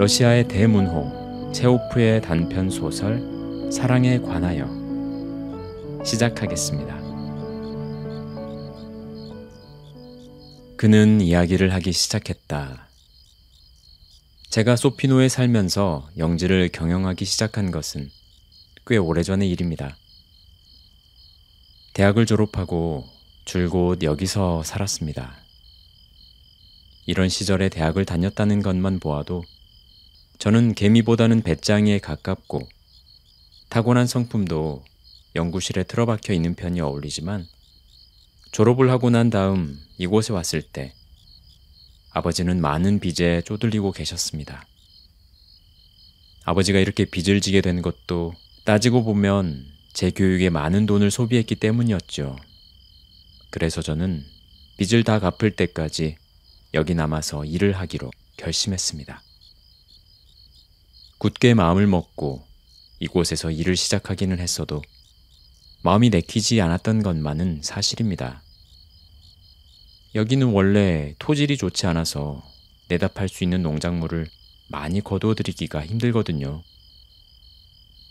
러시아의 대문호 체호프의 단편 소설 사랑에 관하여 시작하겠습니다. 그는 이야기를 하기 시작했다. 제가 소피노에 살면서 영지를 경영하기 시작한 것은 꽤 오래전의 일입니다. 대학을 졸업하고 줄곧 여기서 살았습니다. 이런 시절에 대학을 다녔다는 것만 보아도 저는 개미보다는 배짱이에 가깝고 타고난 성품도 연구실에 틀어박혀 있는 편이 어울리지만 졸업을 하고 난 다음 이곳에 왔을 때 아버지는 많은 빚에 쪼들리고 계셨습니다. 아버지가 이렇게 빚을 지게 된 것도 따지고 보면 제 교육에 많은 돈을 소비했기 때문이었죠. 그래서 저는 빚을 다 갚을 때까지 여기 남아서 일을 하기로 결심했습니다. 굳게 마음을 먹고 이곳에서 일을 시작하기는 했어도 마음이 내키지 않았던 것만은 사실입니다. 여기는 원래 토질이 좋지 않아서 내다 팔 수 있는 농작물을 많이 거두어들이기가 힘들거든요.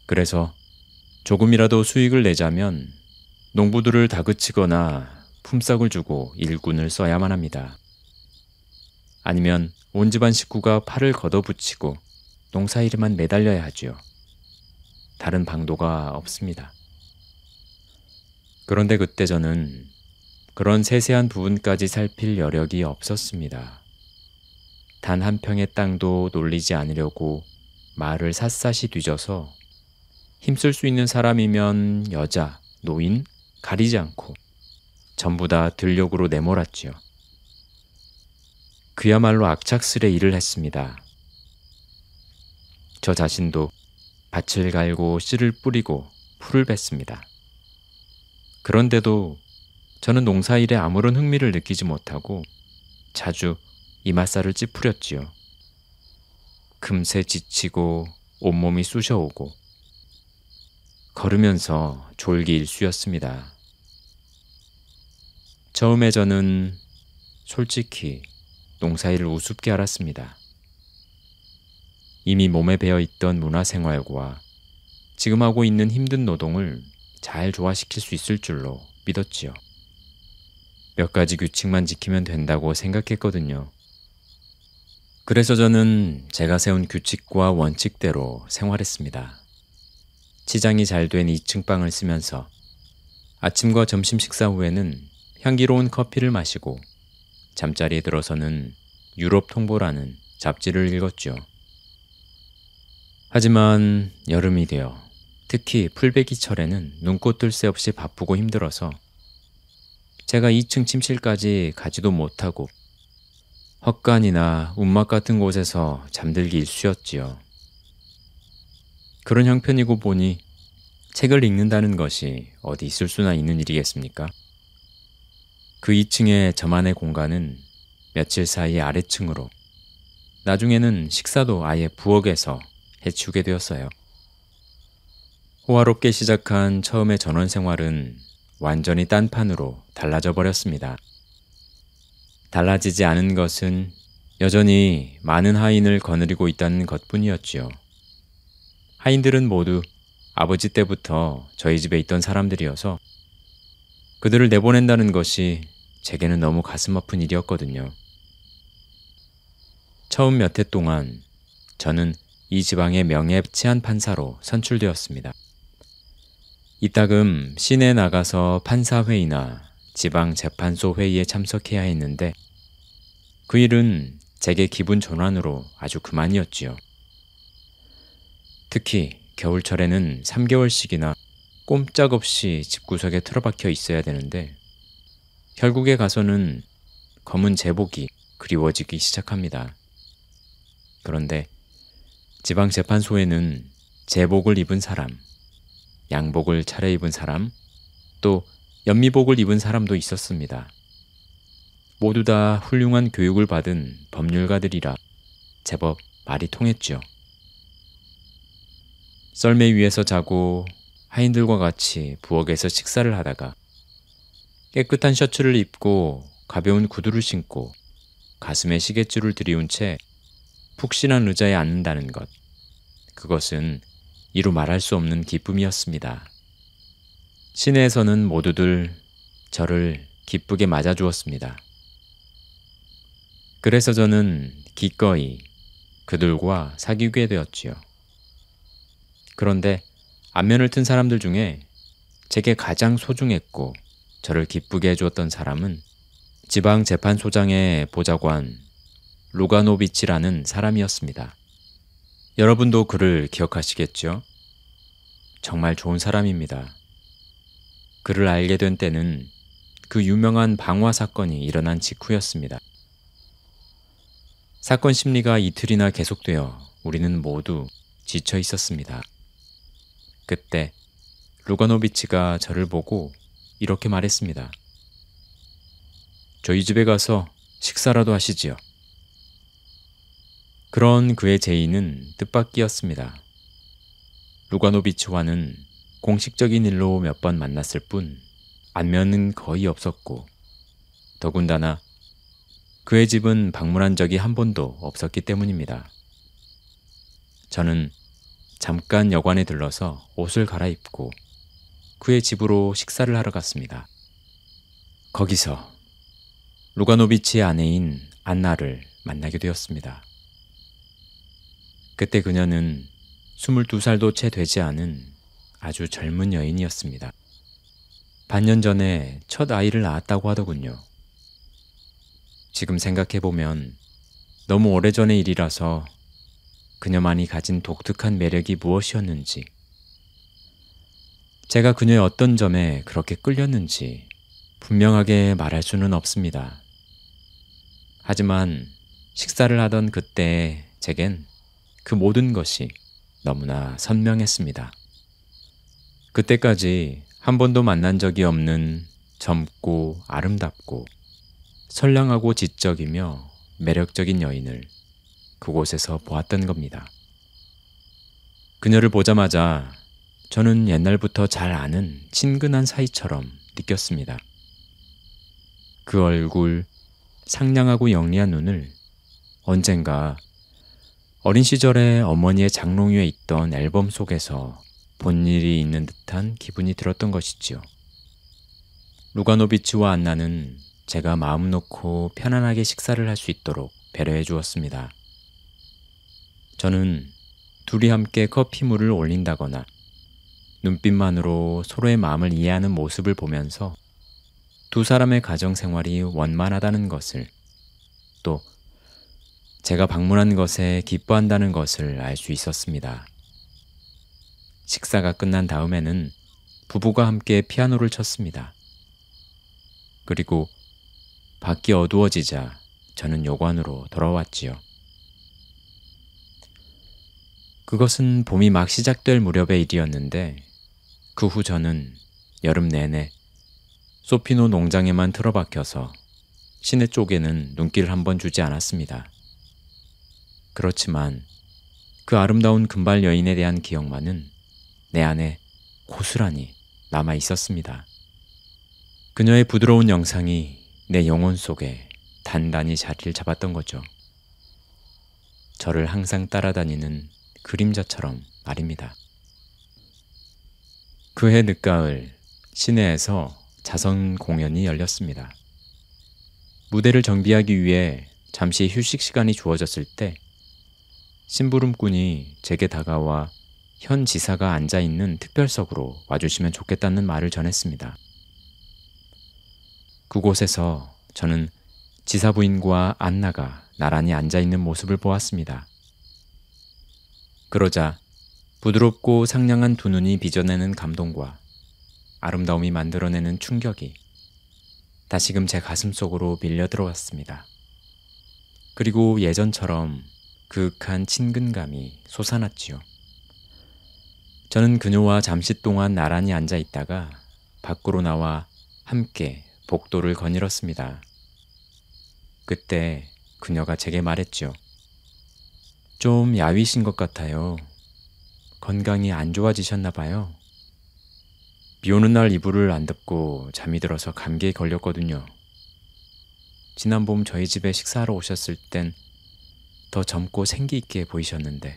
그래서 조금이라도 수익을 내자면 농부들을 다그치거나 품삯을 주고 일꾼을 써야만 합니다. 아니면 온 집안 식구가 팔을 걷어붙이고 농사일에만 매달려야 하지요. 다른 방도가 없습니다. 그런데 그때 저는 그런 세세한 부분까지 살필 여력이 없었습니다. 단 한 평의 땅도 놀리지 않으려고 말을 샅샅이 뒤져서 힘쓸 수 있는 사람이면 여자, 노인 가리지 않고 전부 다 들녘으로 내몰았지요. 그야말로 악착스레 일을 했습니다. 저 자신도 밭을 갈고 씨를 뿌리고 풀을 뱄습니다. 그런데도 저는 농사일에 아무런 흥미를 느끼지 못하고 자주 이맛살을 찌푸렸지요. 금세 지치고 온몸이 쑤셔오고 걸으면서 졸기 일쑤였습니다. 처음에 저는 솔직히 농사일을 우습게 알았습니다. 이미 몸에 배어있던 문화생활과 지금 하고 있는 힘든 노동을 잘 조화시킬 수 있을 줄로 믿었지요. 몇 가지 규칙만 지키면 된다고 생각했거든요. 그래서 저는 제가 세운 규칙과 원칙대로 생활했습니다. 치장이 잘 된 2층 방을 쓰면서 아침과 점심 식사 후에는 향기로운 커피를 마시고 잠자리에 들어서는 유럽 통보라는 잡지를 읽었죠. 하지만 여름이 되어 특히 풀베기철에는 눈꽃 뜰 새 없이 바쁘고 힘들어서 제가 2층 침실까지 가지도 못하고 헛간이나 움막 같은 곳에서 잠들기 일쑤였지요. 그런 형편이고 보니 책을 읽는다는 것이 어디 있을 수나 있는 일이겠습니까? 그 2층의 저만의 공간은 며칠 사이 아래층으로, 나중에는 식사도 아예 부엌에서 해치우게 되었어요. 호화롭게 시작한 처음의 전원 생활은 완전히 딴판으로 달라져 버렸습니다. 달라지지 않은 것은 여전히 많은 하인을 거느리고 있다는 것뿐이었지요. 하인들은 모두 아버지 때부터 저희 집에 있던 사람들이어서 그들을 내보낸다는 것이 제게는 너무 가슴 아픈 일이었거든요. 처음 몇 해 동안 저는 이 지방의 명예 치안 판사로 선출되었습니다. 이따금 시내에 나가서 판사회의나 지방재판소 회의에 참석해야 했는데 그 일은 제게 기분 전환으로 아주 그만이었지요. 특히 겨울철에는 3개월씩이나 꼼짝없이 집구석에 틀어박혀 있어야 되는데 결국에 가서는 검은 제복이 그리워지기 시작합니다. 그런데 지방재판소에는 제복을 입은 사람, 양복을 차려입은 사람, 또 연미복을 입은 사람도 있었습니다. 모두 다 훌륭한 교육을 받은 법률가들이라 제법 말이 통했죠. 썰매 위에서 자고 하인들과 같이 부엌에서 식사를 하다가 깨끗한 셔츠를 입고 가벼운 구두를 신고 가슴에 시계줄을 들이운 채 푹신한 의자에 앉는다는 것. 그것은 이루 말할 수 없는 기쁨이었습니다. 시내에서는 모두들 저를 기쁘게 맞아주었습니다. 그래서 저는 기꺼이 그들과 사귀게 되었지요. 그런데 안면을 튼 사람들 중에 제게 가장 소중했고 저를 기쁘게 해주었던 사람은 지방재판소장의 보좌관 루가노비치라는 사람이었습니다. 여러분도 그를 기억하시겠죠? 정말 좋은 사람입니다. 그를 알게 된 때는 그 유명한 방화 사건이 일어난 직후였습니다. 사건 심리가 이틀이나 계속되어 우리는 모두 지쳐 있었습니다. 그때 루가노비치가 저를 보고 이렇게 말했습니다. 저희 집에 가서 식사라도 하시지요. 그런 그의 제의는 뜻밖이었습니다. 루가노비치와는 공식적인 일로 몇 번 만났을 뿐 안면은 거의 없었고 더군다나 그의 집은 방문한 적이 한 번도 없었기 때문입니다. 저는 잠깐 여관에 들러서 옷을 갈아입고 그의 집으로 식사를 하러 갔습니다. 거기서 루가노비치의 아내인 안나를 만나게 되었습니다. 그때 그녀는 22살도 채 되지 않은 아주 젊은 여인이었습니다. 반년 전에 첫 아이를 낳았다고 하더군요. 지금 생각해보면 너무 오래전의 일이라서 그녀만이 가진 독특한 매력이 무엇이었는지, 제가 그녀의 어떤 점에 그렇게 끌렸는지 분명하게 말할 수는 없습니다. 하지만 식사를 하던 그때 제겐 그 모든 것이 너무나 선명했습니다. 그때까지 한 번도 만난 적이 없는 젊고 아름답고 선량하고 지적이며 매력적인 여인을 그곳에서 보았던 겁니다. 그녀를 보자마자 저는 옛날부터 잘 아는 친근한 사이처럼 느꼈습니다. 그 얼굴, 상냥하고 영리한 눈을 언젠가 어린 시절에 어머니의 장롱 위에 있던 앨범 속에서 본 일이 있는 듯한 기분이 들었던 것이지요. 루가노비치와 안나는 제가 마음 놓고 편안하게 식사를 할 수 있도록 배려해 주었습니다. 저는 둘이 함께 커피물을 올린다거나 눈빛만으로 서로의 마음을 이해하는 모습을 보면서 두 사람의 가정 생활이 원만하다는 것을, 또 제가 방문한 것에 기뻐한다는 것을 알 수 있었습니다. 식사가 끝난 다음에는 부부가 함께 피아노를 쳤습니다. 그리고 밖이 어두워지자 저는 요관으로 돌아왔지요. 그것은 봄이 막 시작될 무렵의 일이었는데 그 후 저는 여름 내내 소피노 농장에만 틀어박혀서 시내 쪽에는 눈길을 한번 주지 않았습니다. 그렇지만 그 아름다운 금발 여인에 대한 기억만은 내 안에 고스란히 남아 있었습니다. 그녀의 부드러운 영상이 내 영혼 속에 단단히 자리를 잡았던 거죠. 저를 항상 따라다니는 그림자처럼 말입니다. 그해 늦가을 시내에서 자선 공연이 열렸습니다. 무대를 정비하기 위해 잠시 휴식 시간이 주어졌을 때 심부름꾼이 제게 다가와 현 지사가 앉아있는 특별석으로 와주시면 좋겠다는 말을 전했습니다. 그곳에서 저는 지사 부인과 안나가 나란히 앉아있는 모습을 보았습니다. 그러자 부드럽고 상냥한 두 눈이 빚어내는 감동과 아름다움이 만들어내는 충격이 다시금 제 가슴 속으로 밀려 들어왔습니다. 그리고 예전처럼 그윽한 친근감이 솟아났지요. 저는 그녀와 잠시 동안 나란히 앉아 있다가 밖으로 나와 함께 복도를 거닐었습니다. 그때 그녀가 제게 말했죠. 좀 야위신 것 같아요. 건강이 안 좋아지셨나 봐요. 비 오는 날 이불을 안 덮고 잠이 들어서 감기에 걸렸거든요. 지난 봄 저희 집에 식사하러 오셨을 땐 더 젊고 생기 있게 보이셨는데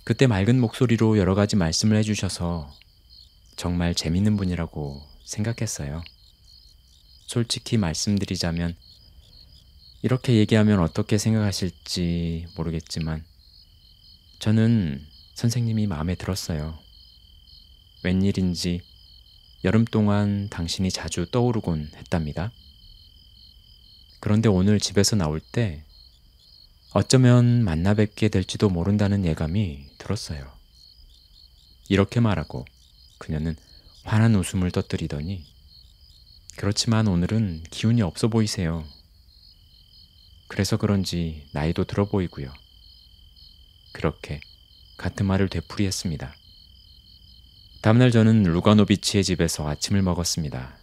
그때 맑은 목소리로 여러 가지 말씀을 해주셔서 정말 재밌는 분이라고 생각했어요. 솔직히 말씀드리자면 이렇게 얘기하면 어떻게 생각하실지 모르겠지만 저는 선생님이 마음에 들었어요. 웬일인지 여름 동안 당신이 자주 떠오르곤 했답니다. 그런데 오늘 집에서 나올 때 어쩌면 만나 뵙게 될지도 모른다는 예감이 들었어요. 이렇게 말하고 그녀는 환한 웃음을 터뜨리더니 그렇지만 오늘은 기운이 없어 보이세요. 그래서 그런지 나이도 들어 보이고요. 그렇게 같은 말을 되풀이했습니다. 다음날 저는 루가노비치의 집에서 아침을 먹었습니다.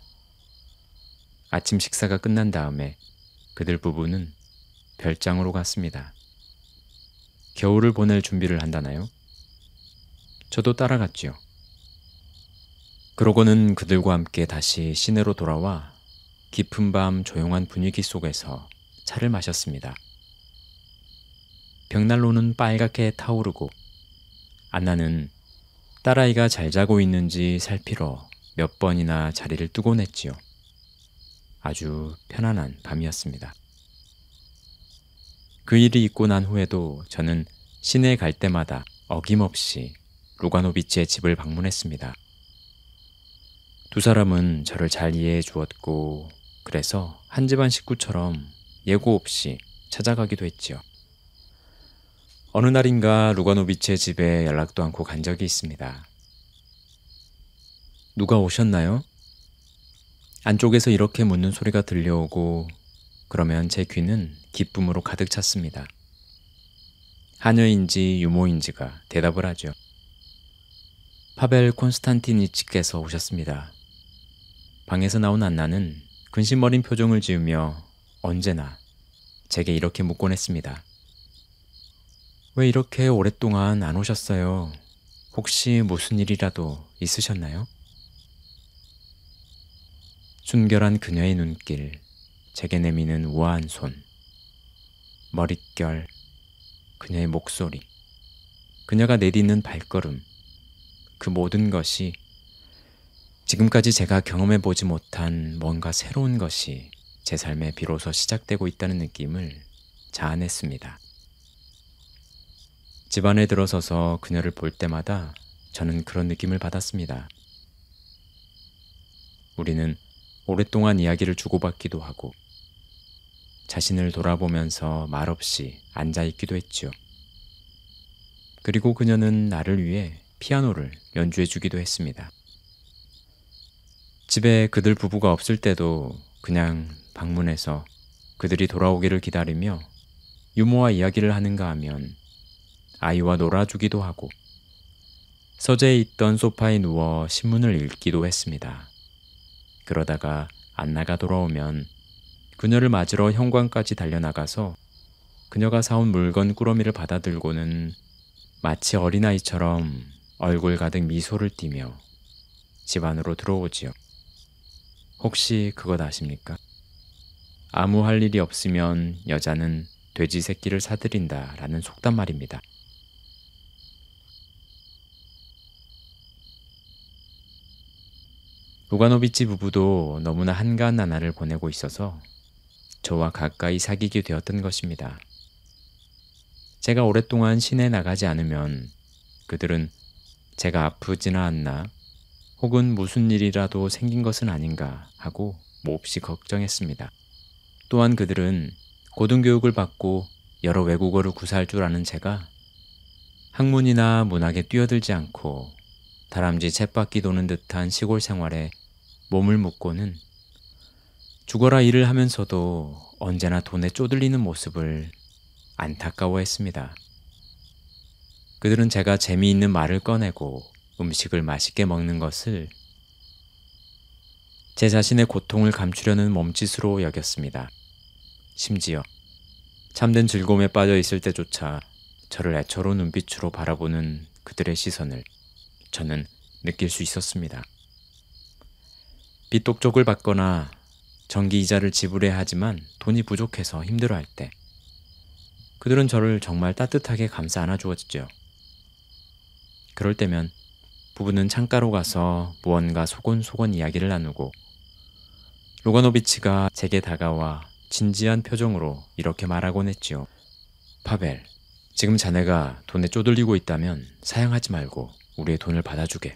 아침 식사가 끝난 다음에 그들 부부는 별장으로 갔습니다. 겨울을 보낼 준비를 한다나요? 저도 따라갔지요. 그러고는 그들과 함께 다시 시내로 돌아와 깊은 밤 조용한 분위기 속에서 차를 마셨습니다. 벽난로는 빨갛게 타오르고 안나는 딸아이가 잘 자고 있는지 살피러 몇 번이나 자리를 뜨곤 했지요. 아주 편안한 밤이었습니다. 그 일이 있고 난 후에도 저는 시내에 갈 때마다 어김없이 루가노비치의 집을 방문했습니다. 두 사람은 저를 잘 이해해 주었고 그래서 한 집안 식구처럼 예고 없이 찾아가기도 했지요. 어느 날인가 루가노비치의 집에 연락도 않고 간 적이 있습니다. 누가 오셨나요? 안쪽에서 이렇게 묻는 소리가 들려오고 그러면 제 귀는 기쁨으로 가득 찼습니다. 하녀인지 유모인지가 대답을 하죠. 파벨 콘스탄티니치께서 오셨습니다. 방에서 나온 안나는 근심어린 표정을 지으며 언제나 제게 이렇게 묻곤 했습니다. 왜 이렇게 오랫동안 안 오셨어요? 혹시 무슨 일이라도 있으셨나요? 순결한 그녀의 눈길, 제게 내미는 우아한 손, 머릿결, 그녀의 목소리, 그녀가 내딛는 발걸음, 그 모든 것이 지금까지 제가 경험해보지 못한 뭔가 새로운 것이 제 삶에 비로소 시작되고 있다는 느낌을 자아냈습니다. 집 안에 들어서서 그녀를 볼 때마다 저는 그런 느낌을 받았습니다. 우리는 오랫동안 이야기를 주고받기도 하고 자신을 돌아보면서 말없이 앉아있기도 했지요. 그리고 그녀는 나를 위해 피아노를 연주해주기도 했습니다. 집에 그들 부부가 없을 때도 그냥 방문해서 그들이 돌아오기를 기다리며 유모와 이야기를 하는가 하면 아이와 놀아주기도 하고 서재에 있던 소파에 누워 신문을 읽기도 했습니다. 그러다가 안나가 돌아오면 그녀를 맞으러 현관까지 달려나가서 그녀가 사온 물건 꾸러미를 받아들고는 마치 어린아이처럼 얼굴 가득 미소를 띠며 집 안으로 들어오지요. 혹시 그것 아십니까? 아무 할 일이 없으면 여자는 돼지 새끼를 사들인다 라는 속담 말입니다. 루가노비치 부부도 너무나 한가한 나날을 보내고 있어서 저와 가까이 사귀게 되었던 것입니다. 제가 오랫동안 시내에 나가지 않으면 그들은 제가 아프지나 않나 혹은 무슨 일이라도 생긴 것은 아닌가 하고 몹시 걱정했습니다. 또한 그들은 고등교육을 받고 여러 외국어를 구사할 줄 아는 제가 학문이나 문학에 뛰어들지 않고 다람쥐 쳇바퀴 도는 듯한 시골 생활에 몸을 묶고는 죽어라 일을 하면서도 언제나 돈에 쪼들리는 모습을 안타까워했습니다. 그들은 제가 재미있는 말을 꺼내고 음식을 맛있게 먹는 것을 제 자신의 고통을 감추려는 몸짓으로 여겼습니다. 심지어 참된 즐거움에 빠져 있을 때조차 저를 애처로운 눈빛으로 바라보는 그들의 시선을 저는 느낄 수 있었습니다. 빚독촉을 받거나 전기 이자를 지불해야 하지만 돈이 부족해서 힘들어할 때 그들은 저를 정말 따뜻하게 감싸 안아주었죠. 그럴 때면 부부는 창가로 가서 무언가 소곤소곤 이야기를 나누고 로가노비치가 제게 다가와 진지한 표정으로 이렇게 말하곤 했지요. 파벨, 지금 자네가 돈에 쪼들리고 있다면 사양하지 말고 우리의 돈을 받아주게.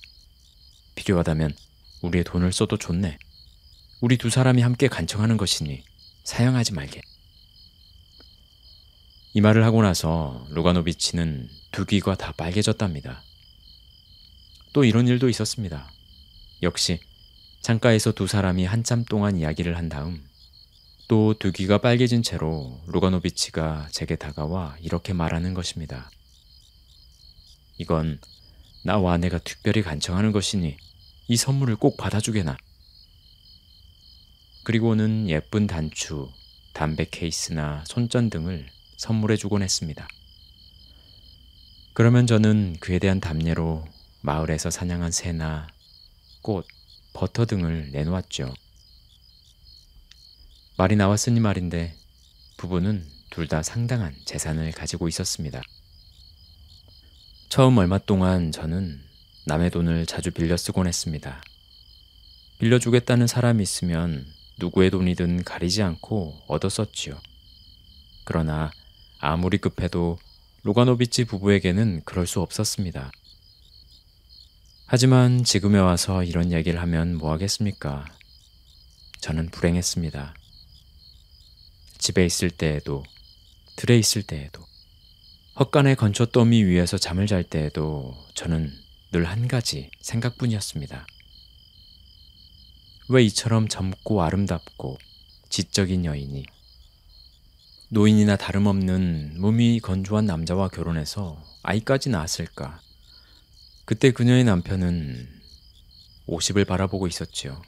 필요하다면 우리의 돈을 써도 좋네. 우리 두 사람이 함께 간청하는 것이니 사양하지 말게. 이 말을 하고 나서 로가노비치는 두 귀가 다 빨개졌답니다. 또 이런 일도 있었습니다. 역시 창가에서 두 사람이 한참 동안 이야기를 한 다음 또 두 귀가 빨개진 채로 로가노비치가 제게 다가와 이렇게 말하는 것입니다. 이건 나와 아내가 특별히 간청하는 것이니 이 선물을 꼭 받아주게나. 그리고는 예쁜 단추, 담배 케이스나 손전 등을 선물해주곤 했습니다. 그러면 저는 그에 대한 답례로 마을에서 사냥한 새나 꽃, 버터 등을 내놓았죠. 말이 나왔으니 말인데 부부는 둘 다 상당한 재산을 가지고 있었습니다. 처음 얼마 동안 저는 남의 돈을 자주 빌려 쓰곤 했습니다. 빌려주겠다는 사람이 있으면 누구의 돈이든 가리지 않고 얻어 썼지요. 그러나 아무리 급해도 로가노비치 부부에게는 그럴 수 없었습니다. 하지만 지금에 와서 이런 얘기를 하면 뭐 하겠습니까? 저는 불행했습니다. 집에 있을 때에도, 들에 있을 때에도, 헛간의 건초더미 위에서 잠을 잘 때에도 저는 늘 한 가지 생각뿐이었습니다. 왜 이처럼 젊고 아름답고 지적인 여인이 노인이나 다름없는 몸이 건조한 남자와 결혼해서 아이까지 낳았을까? 그때 그녀의 남편은 50을 바라보고 있었지요.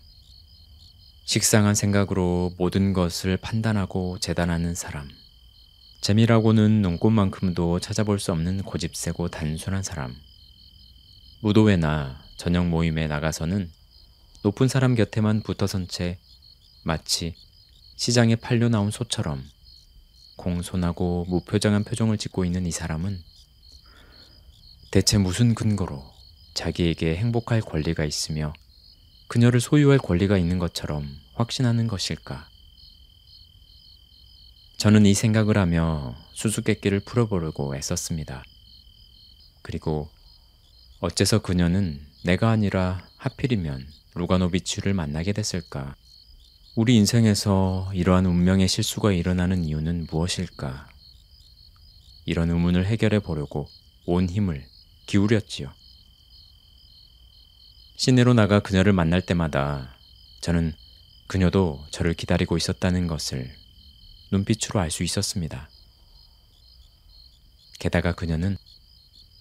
식상한 생각으로 모든 것을 판단하고 재단하는 사람. 재미라고는 눈꽃만큼도 찾아볼 수 없는 고집세고 단순한 사람. 무도회나 저녁 모임에 나가서는 높은 사람 곁에만 붙어선 채 마치 시장에 팔려 나온 소처럼 공손하고 무표정한 표정을 짓고 있는 이 사람은 대체 무슨 근거로 자기에게 행복할 권리가 있으며 그녀를 소유할 권리가 있는 것처럼 확신하는 것일까? 저는 이 생각을 하며 수수께끼를 풀어보려고 애썼습니다. 그리고 어째서 그녀는 내가 아니라 하필이면 로가노비치를 만나게 됐을까? 우리 인생에서 이러한 운명의 실수가 일어나는 이유는 무엇일까? 이런 의문을 해결해 보려고 온 힘을 기울였지요. 시내로 나가 그녀를 만날 때마다 저는 그녀도 저를 기다리고 있었다는 것을 눈빛으로 알 수 있었습니다. 게다가 그녀는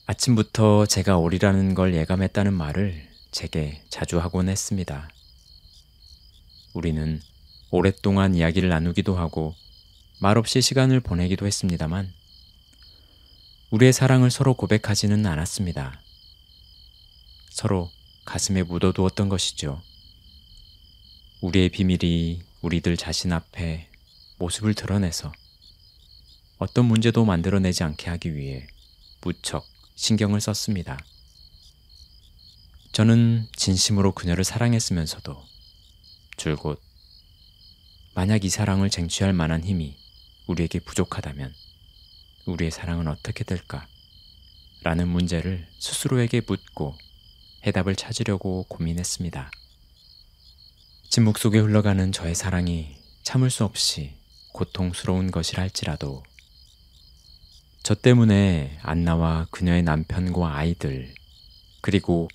아침부터 제가 오리라는 걸 예감했다는 말을 제게 자주 하곤 했습니다. 우리는 오랫동안 이야기를 나누기도 하고 말없이 시간을 보내기도 했습니다만 우리의 사랑을 서로 고백하지는 않았습니다. 서로 가슴에 묻어두었던 것이죠. 우리의 비밀이 우리들 자신 앞에 모습을 드러내서 어떤 문제도 만들어내지 않게 하기 위해 무척 신경을 썼습니다. 저는 진심으로 그녀를 사랑했으면서도 줄곧 만약 이 사랑을 쟁취할 만한 힘이 우리에게 부족하다면 우리의 사랑은 어떻게 될까? 라는 문제를 스스로에게 묻고 해답을 찾으려고 고민했습니다. 침묵 속에 흘러가는 저의 사랑이 참을 수 없이 고통스러운 것이라 할지라도 저 때문에 안나와 그녀의 남편과 아이들 그리고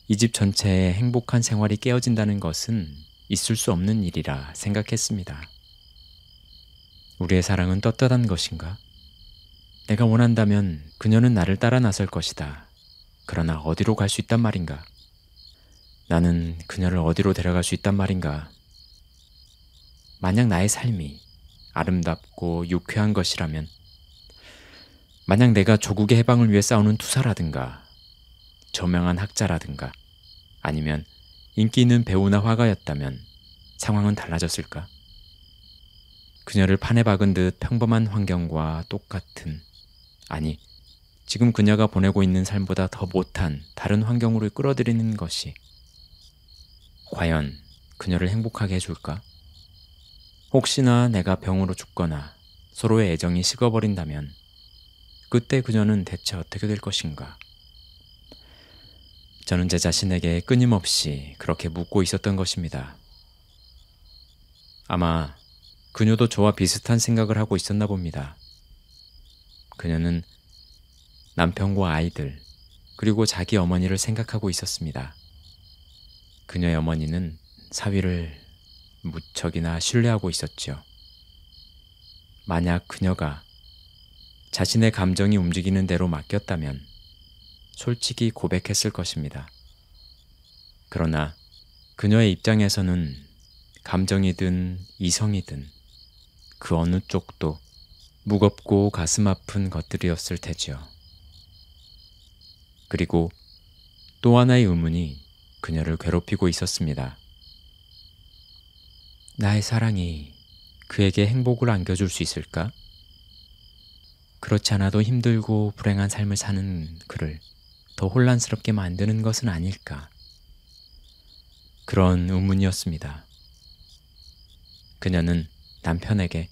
이 집 전체의 행복한 생활이 깨어진다는 것은 있을 수 없는 일이라 생각했습니다. 우리의 사랑은 떳떳한 것인가? 내가 원한다면 그녀는 나를 따라 나설 것이다. 그러나 어디로 갈 수 있단 말인가? 나는 그녀를 어디로 데려갈 수 있단 말인가? 만약 나의 삶이 아름답고 유쾌한 것이라면, 만약 내가 조국의 해방을 위해 싸우는 투사라든가 저명한 학자라든가 아니면 인기 있는 배우나 화가였다면 상황은 달라졌을까? 그녀를 판에 박은 듯 평범한 환경과 똑같은, 아니, 지금 그녀가 보내고 있는 삶보다 더 못한 다른 환경으로 끌어들이는 것이 과연 그녀를 행복하게 해줄까? 혹시나 내가 병으로 죽거나 서로의 애정이 식어버린다면 그때 그녀는 대체 어떻게 될 것인가? 저는 제 자신에게 끊임없이 그렇게 묻고 있었던 것입니다. 아마 그녀도 저와 비슷한 생각을 하고 있었나 봅니다. 그녀는 남편과 아이들, 그리고 자기 어머니를 생각하고 있었습니다. 그녀의 어머니는 사위를 무척이나 신뢰하고 있었죠. 만약 그녀가 자신의 감정이 움직이는 대로 맡겼다면 솔직히 고백했을 것입니다. 그러나 그녀의 입장에서는 감정이든 이성이든 그 어느 쪽도 무겁고 가슴 아픈 것들이었을 테지요. 그리고 또 하나의 의문이 그녀를 괴롭히고 있었습니다. 나의 사랑이 그에게 행복을 안겨줄 수 있을까? 그렇지 않아도 힘들고 불행한 삶을 사는 그를 더 혼란스럽게 만드는 것은 아닐까? 그런 의문이었습니다. 그녀는 남편에게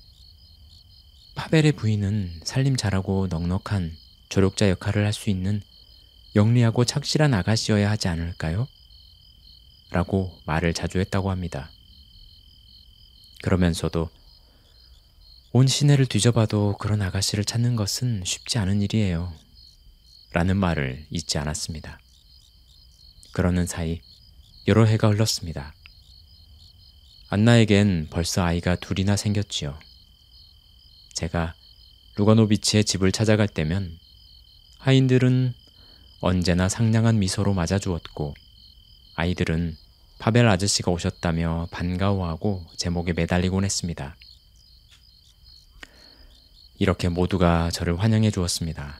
파벨의 부인은 살림 잘하고 넉넉한 조력자 역할을 할 수 있는 영리하고 착실한 아가씨여야 하지 않을까요? 라고 말을 자주 했다고 합니다. 그러면서도 온 시내를 뒤져봐도 그런 아가씨를 찾는 것은 쉽지 않은 일이에요. 라는 말을 잊지 않았습니다. 그러는 사이 여러 해가 흘렀습니다. 안나에겐 벌써 아이가 둘이나 생겼지요. 제가 루가노비치의 집을 찾아갈 때면 하인들은 언제나 상냥한 미소로 맞아주었고 아이들은 파벨 아저씨가 오셨다며 반가워하고 제 목에 매달리곤 했습니다. 이렇게 모두가 저를 환영해 주었습니다.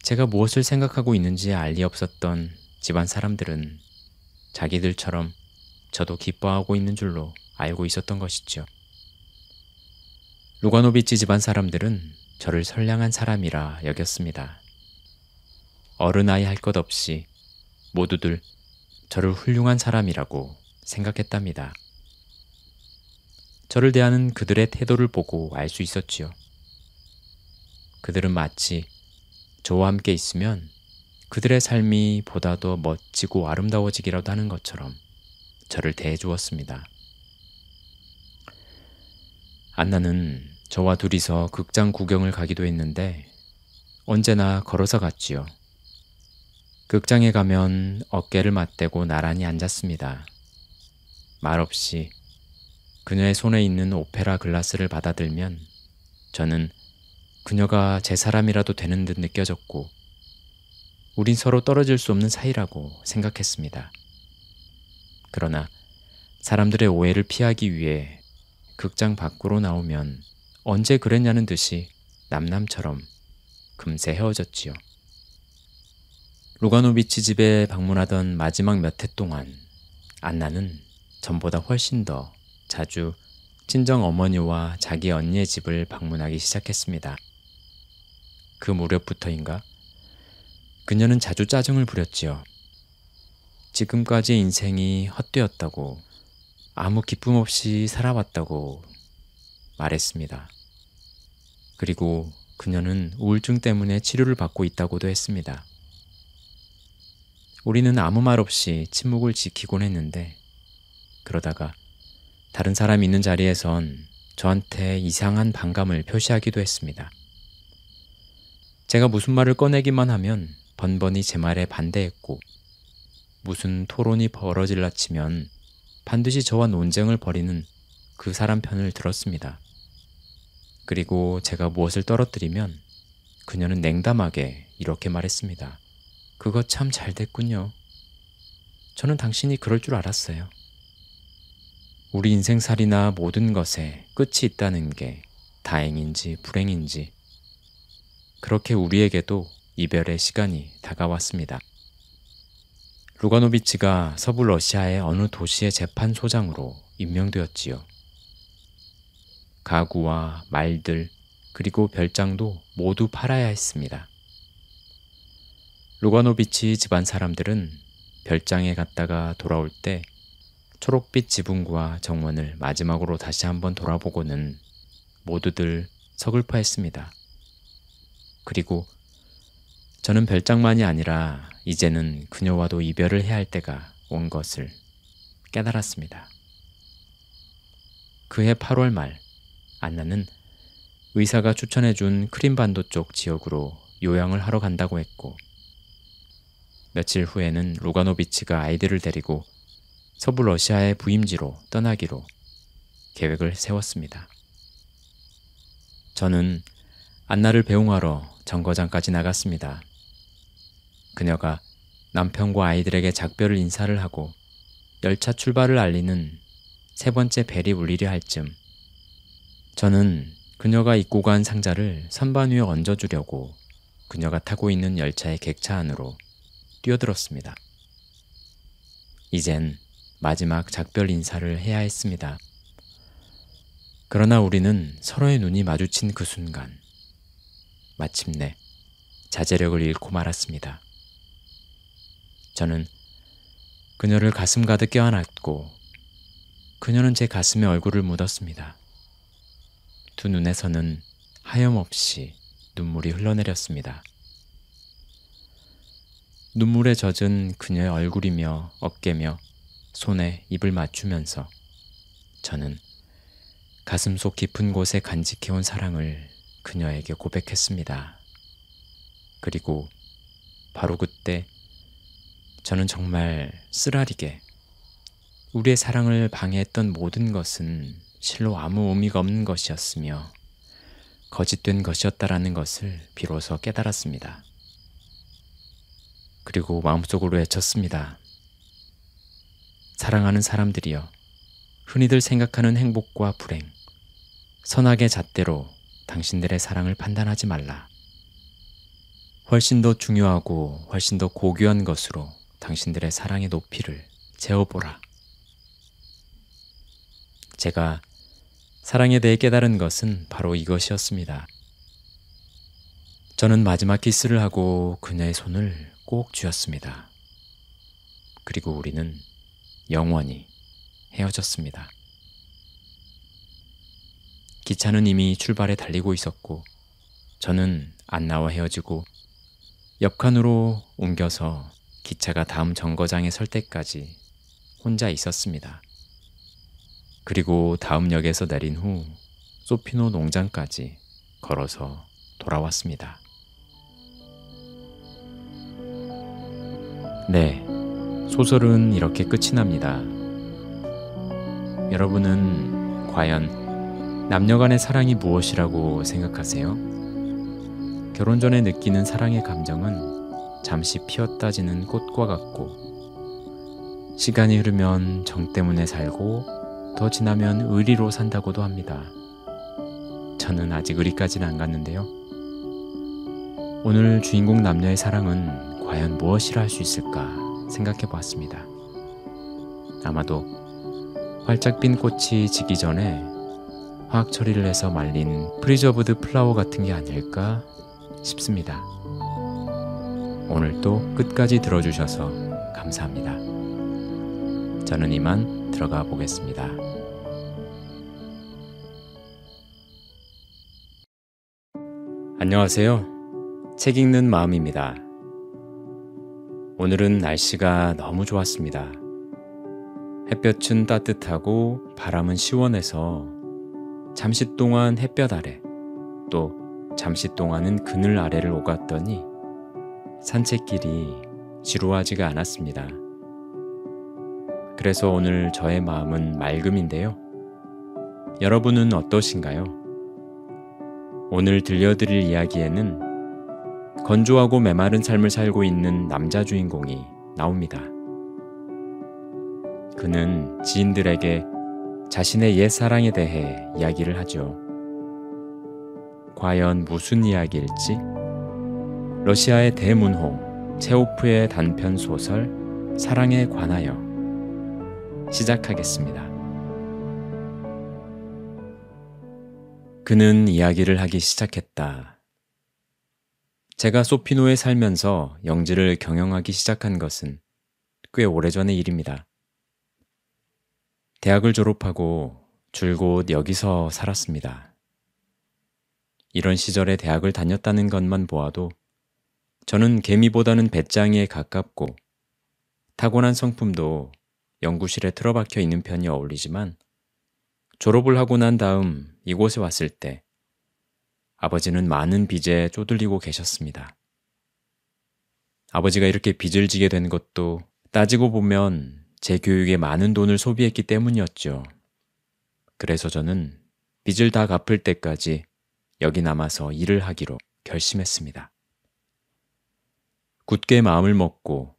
제가 무엇을 생각하고 있는지 알 리 없었던 집안 사람들은 자기들처럼 저도 기뻐하고 있는 줄로 알고 있었던 것이죠. 루가노비치 집안 사람들은 저를 선량한 사람이라 여겼습니다. 어른아이 할 것 없이 모두들 저를 훌륭한 사람이라고 생각했답니다. 저를 대하는 그들의 태도를 보고 알 수 있었지요. 그들은 마치 저와 함께 있으면 그들의 삶이 보다 더 멋지고 아름다워지기라도 하는 것처럼 저를 대해주었습니다. 안나는 저와 둘이서 극장 구경을 가기도 했는데 언제나 걸어서 갔지요. 극장에 가면 어깨를 맞대고 나란히 앉았습니다. 말없이 그녀의 손에 있는 오페라 글라스를 받아들면 저는 그녀가 제 사람이라도 되는 듯 느껴졌고 우린 서로 떨어질 수 없는 사이라고 생각했습니다. 그러나 사람들의 오해를 피하기 위해 극장 밖으로 나오면 언제 그랬냐는 듯이 남남처럼 금세 헤어졌지요. 루가노비치 집에 방문하던 마지막 몇 해 동안 안나는 전보다 훨씬 더 자주 친정 어머니와 자기 언니의 집을 방문하기 시작했습니다. 그 무렵부터인가 그녀는 자주 짜증을 부렸지요. 지금까지의 인생이 헛되었다고, 아무 기쁨 없이 살아왔다고 말했습니다. 그리고 그녀는 우울증 때문에 치료를 받고 있다고도 했습니다. 우리는 아무 말 없이 침묵을 지키곤 했는데 그러다가 다른 사람이 있는 자리에선 저한테 이상한 반감을 표시하기도 했습니다. 제가 무슨 말을 꺼내기만 하면 번번이 제 말에 반대했고 무슨 토론이 벌어질라 치면 반드시 저와 논쟁을 벌이는 그 사람 편을 들었습니다. 그리고 제가 무엇을 떨어뜨리면 그녀는 냉담하게 이렇게 말했습니다. 그거 참 잘 됐군요. 저는 당신이 그럴 줄 알았어요. 우리 인생살이나 모든 것에 끝이 있다는 게 다행인지 불행인지 그렇게 우리에게도 이별의 시간이 다가왔습니다. 루가노비치가 서부 러시아의 어느 도시의 재판소장으로 임명되었지요. 가구와 말들, 그리고 별장도 모두 팔아야 했습니다. 루가노비치 집안 사람들은 별장에 갔다가 돌아올 때 초록빛 지붕과 정원을 마지막으로 다시 한번 돌아보고는 모두들 서글퍼했습니다. 그리고 저는 별장만이 아니라 이제는 그녀와도 이별을 해야 할 때가 온 것을 깨달았습니다. 그해 8월 말, 안나는 의사가 추천해준 크림반도 쪽 지역으로 요양을 하러 간다고 했고, 며칠 후에는 루가노비치가 아이들을 데리고 서부 러시아의 부임지로 떠나기로 계획을 세웠습니다. 저는 안나를 배웅하러 정거장까지 나갔습니다. 그녀가 남편과 아이들에게 작별 인사를 하고 열차 출발을 알리는 세 번째 벨이 울리려 할 즈음, 저는 그녀가 입고 간 상자를 선반 위에 얹어주려고 그녀가 타고 있는 열차의 객차 안으로 뛰어들었습니다. 이젠 마지막 작별 인사를 해야 했습니다. 그러나 우리는 서로의 눈이 마주친 그 순간, 마침내 자제력을 잃고 말았습니다. 저는 그녀를 가슴 가득 껴안았고, 그녀는 제 가슴에 얼굴을 묻었습니다. 두 눈에서는 하염없이 눈물이 흘러내렸습니다. 눈물에 젖은 그녀의 얼굴이며 어깨며 손에 입을 맞추면서 저는 가슴속 깊은 곳에 간직해온 사랑을 그녀에게 고백했습니다. 그리고 바로 그때 저는 정말 쓰라리게 우리의 사랑을 방해했던 모든 것은 실로 아무 의미가 없는 것이었으며 거짓된 것이었다라는 것을 비로소 깨달았습니다. 그리고 마음속으로 외쳤습니다. 사랑하는 사람들이여, 흔히들 생각하는 행복과 불행, 선악의 잣대로 당신들의 사랑을 판단하지 말라. 훨씬 더 중요하고 훨씬 더 고귀한 것으로 당신들의 사랑의 높이를 재어보라. 제가 사랑에 대해 깨달은 것은 바로 이것이었습니다. 저는 마지막 키스를 하고 그녀의 손을 꼭 쥐었습니다. 그리고 우리는 영원히 헤어졌습니다. 기차는 이미 출발에 달리고 있었고, 저는 안나와 헤어지고 옆 칸으로 옮겨서 기차가 다음 정거장에 설 때까지 혼자 있었습니다. 그리고 다음 역에서 내린 후 소피노 농장까지 걸어서 돌아왔습니다. 네, 소설은 이렇게 끝이 납니다. 여러분은 과연 남녀 간의 사랑이 무엇이라고 생각하세요? 결혼 전에 느끼는 사랑의 감정은 잠시 피었다 지는 꽃과 같고, 시간이 흐르면 정 때문에 살고 더 지나면 의리로 산다고도 합니다. 저는 아직 의리까지는 안 갔는데요. 오늘 주인공 남녀의 사랑은 과연 무엇이라 할 수 있을까 생각해 보았습니다. 아마도 활짝 핀 꽃이 지기 전에 화학 처리를 해서 말린 프리저브드 플라워 같은 게 아닐까 싶습니다. 오늘도 끝까지 들어주셔서 감사합니다. 저는 이만 들어가 보겠습니다. 안녕하세요. 책 읽는 마음입니다. 오늘은 날씨가 너무 좋았습니다. 햇볕은 따뜻하고 바람은 시원해서 잠시 동안 햇볕 아래, 또 잠시 동안은 그늘 아래를 오갔더니 산책길이 지루하지가 않았습니다. 그래서 오늘 저의 마음은 맑음인데요. 여러분은 어떠신가요? 오늘 들려드릴 이야기에는 건조하고 메마른 삶을 살고 있는 남자 주인공이 나옵니다. 그는 지인들에게 자신의 옛사랑에 대해 이야기를 하죠. 과연 무슨 이야기일지? 러시아의 대문호 체호프의 단편 소설 사랑에 관하여 시작하겠습니다. 그는 이야기를 하기 시작했다. 제가 소피노에 살면서 영지를 경영하기 시작한 것은 꽤 오래전의 일입니다. 대학을 졸업하고 줄곧 여기서 살았습니다. 이런 시절에 대학을 다녔다는 것만 보아도 저는 개미보다는 배짱이에 가깝고 타고난 성품도 연구실에 틀어박혀 있는 편이 어울리지만 졸업을 하고 난 다음 이곳에 왔을 때 아버지는 많은 빚에 쪼들리고 계셨습니다. 아버지가 이렇게 빚을 지게 된 것도 따지고 보면 제 교육에 많은 돈을 소비했기 때문이었죠. 그래서 저는 빚을 다 갚을 때까지 여기 남아서 일을 하기로 결심했습니다. 굳게 마음을 먹고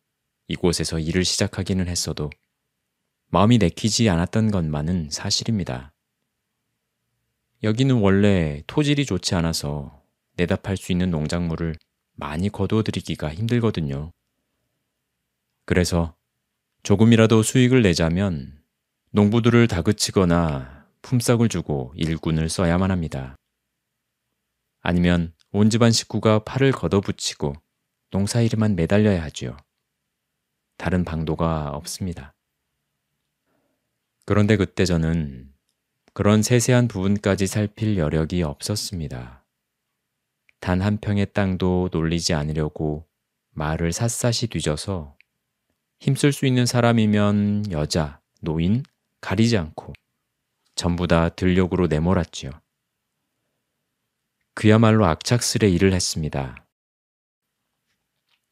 이곳에서 일을 시작하기는 했어도 마음이 내키지 않았던 것만은 사실입니다. 여기는 원래 토질이 좋지 않아서 내다 팔 수 있는 농작물을 많이 거두어들이기가 힘들거든요. 그래서 조금이라도 수익을 내자면 농부들을 다그치거나 품삯을 주고 일꾼을 써야만 합니다. 아니면 온 집안 식구가 팔을 걷어붙이고 농사일에만 매달려야 하지요. 다른 방도가 없습니다. 그런데 그때 저는 그런 세세한 부분까지 살필 여력이 없었습니다. 단 한 평의 땅도 놀리지 않으려고 말을 샅샅이 뒤져서 힘쓸 수 있는 사람이면 여자, 노인 가리지 않고 전부 다 들녘으로 내몰았지요. 그야말로 악착스레 일을 했습니다.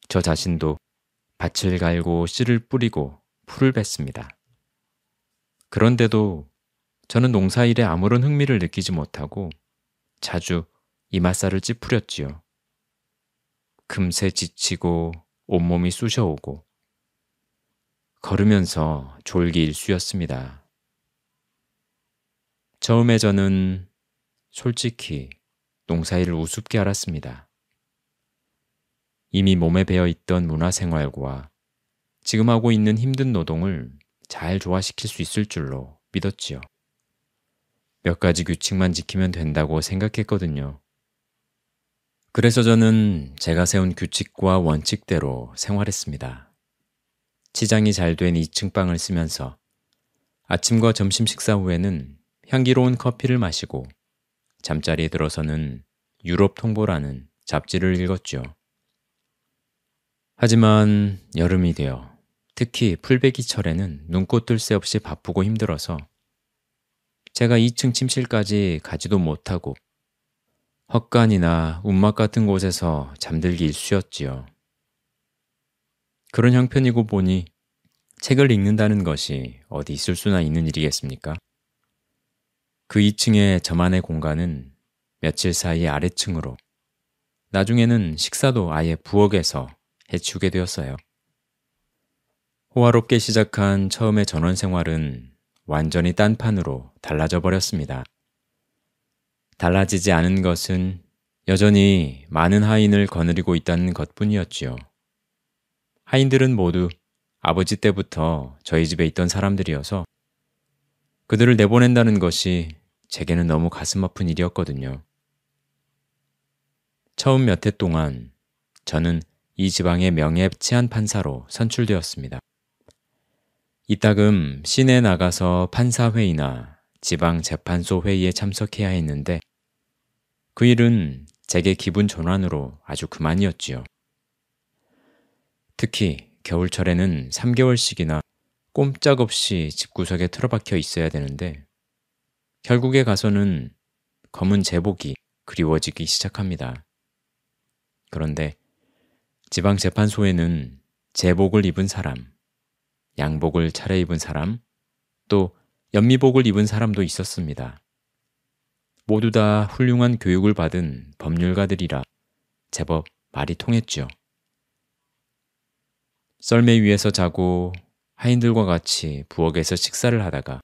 저 자신도 밭을 갈고 씨를 뿌리고 풀을 뱄습니다. 그런데도 저는 농사일에 아무런 흥미를 느끼지 못하고 자주 이맛살을 찌푸렸지요. 금세 지치고 온몸이 쑤셔오고 걸으면서 졸기 일쑤였습니다. 처음에 저는 솔직히 농사일을 우습게 알았습니다. 이미 몸에 배어있던 문화생활과 지금 하고 있는 힘든 노동을 잘 조화시킬 수 있을 줄로 믿었지요. 몇 가지 규칙만 지키면 된다고 생각했거든요. 그래서 저는 제가 세운 규칙과 원칙대로 생활했습니다. 치장이 잘 된 2층 방을 쓰면서 아침과 점심 식사 후에는 향기로운 커피를 마시고 잠자리에 들어서는 유럽 통보라는 잡지를 읽었죠. 하지만 여름이 되어 특히 풀베기철에는 눈꽃 뜰 새 없이 바쁘고 힘들어서 제가 2층 침실까지 가지도 못하고 헛간이나 움막 같은 곳에서 잠들기 일쑤였지요. 그런 형편이고 보니 책을 읽는다는 것이 어디 있을 수나 있는 일이겠습니까? 그 2층의 저만의 공간은 며칠 사이 아래층으로, 나중에는 식사도 아예 부엌에서 해치우게 되었어요. 호화롭게 시작한 처음의 전원 생활은 완전히 딴판으로 달라져 버렸습니다. 달라지지 않은 것은 여전히 많은 하인을 거느리고 있다는 것뿐이었지요. 하인들은 모두 아버지 때부터 저희 집에 있던 사람들이어서 그들을 내보낸다는 것이 제게는 너무 가슴 아픈 일이었거든요. 처음 몇 해 동안 저는 이 지방의 명예 치안 판사로 선출되었습니다. 이따금 시내에 나가서 판사회의나 지방재판소 회의에 참석해야 했는데 그 일은 제게 기분 전환으로 아주 그만이었지요. 특히 겨울철에는 3개월씩이나 꼼짝없이 집구석에 틀어박혀 있어야 되는데 결국에 가서는 검은 제복이 그리워지기 시작합니다. 그런데 지방재판소에는 제복을 입은 사람, 양복을 차려입은 사람, 또 연미복을 입은 사람도 있었습니다. 모두 다 훌륭한 교육을 받은 법률가들이라 제법 말이 통했죠. 썰매 위에서 자고 하인들과 같이 부엌에서 식사를 하다가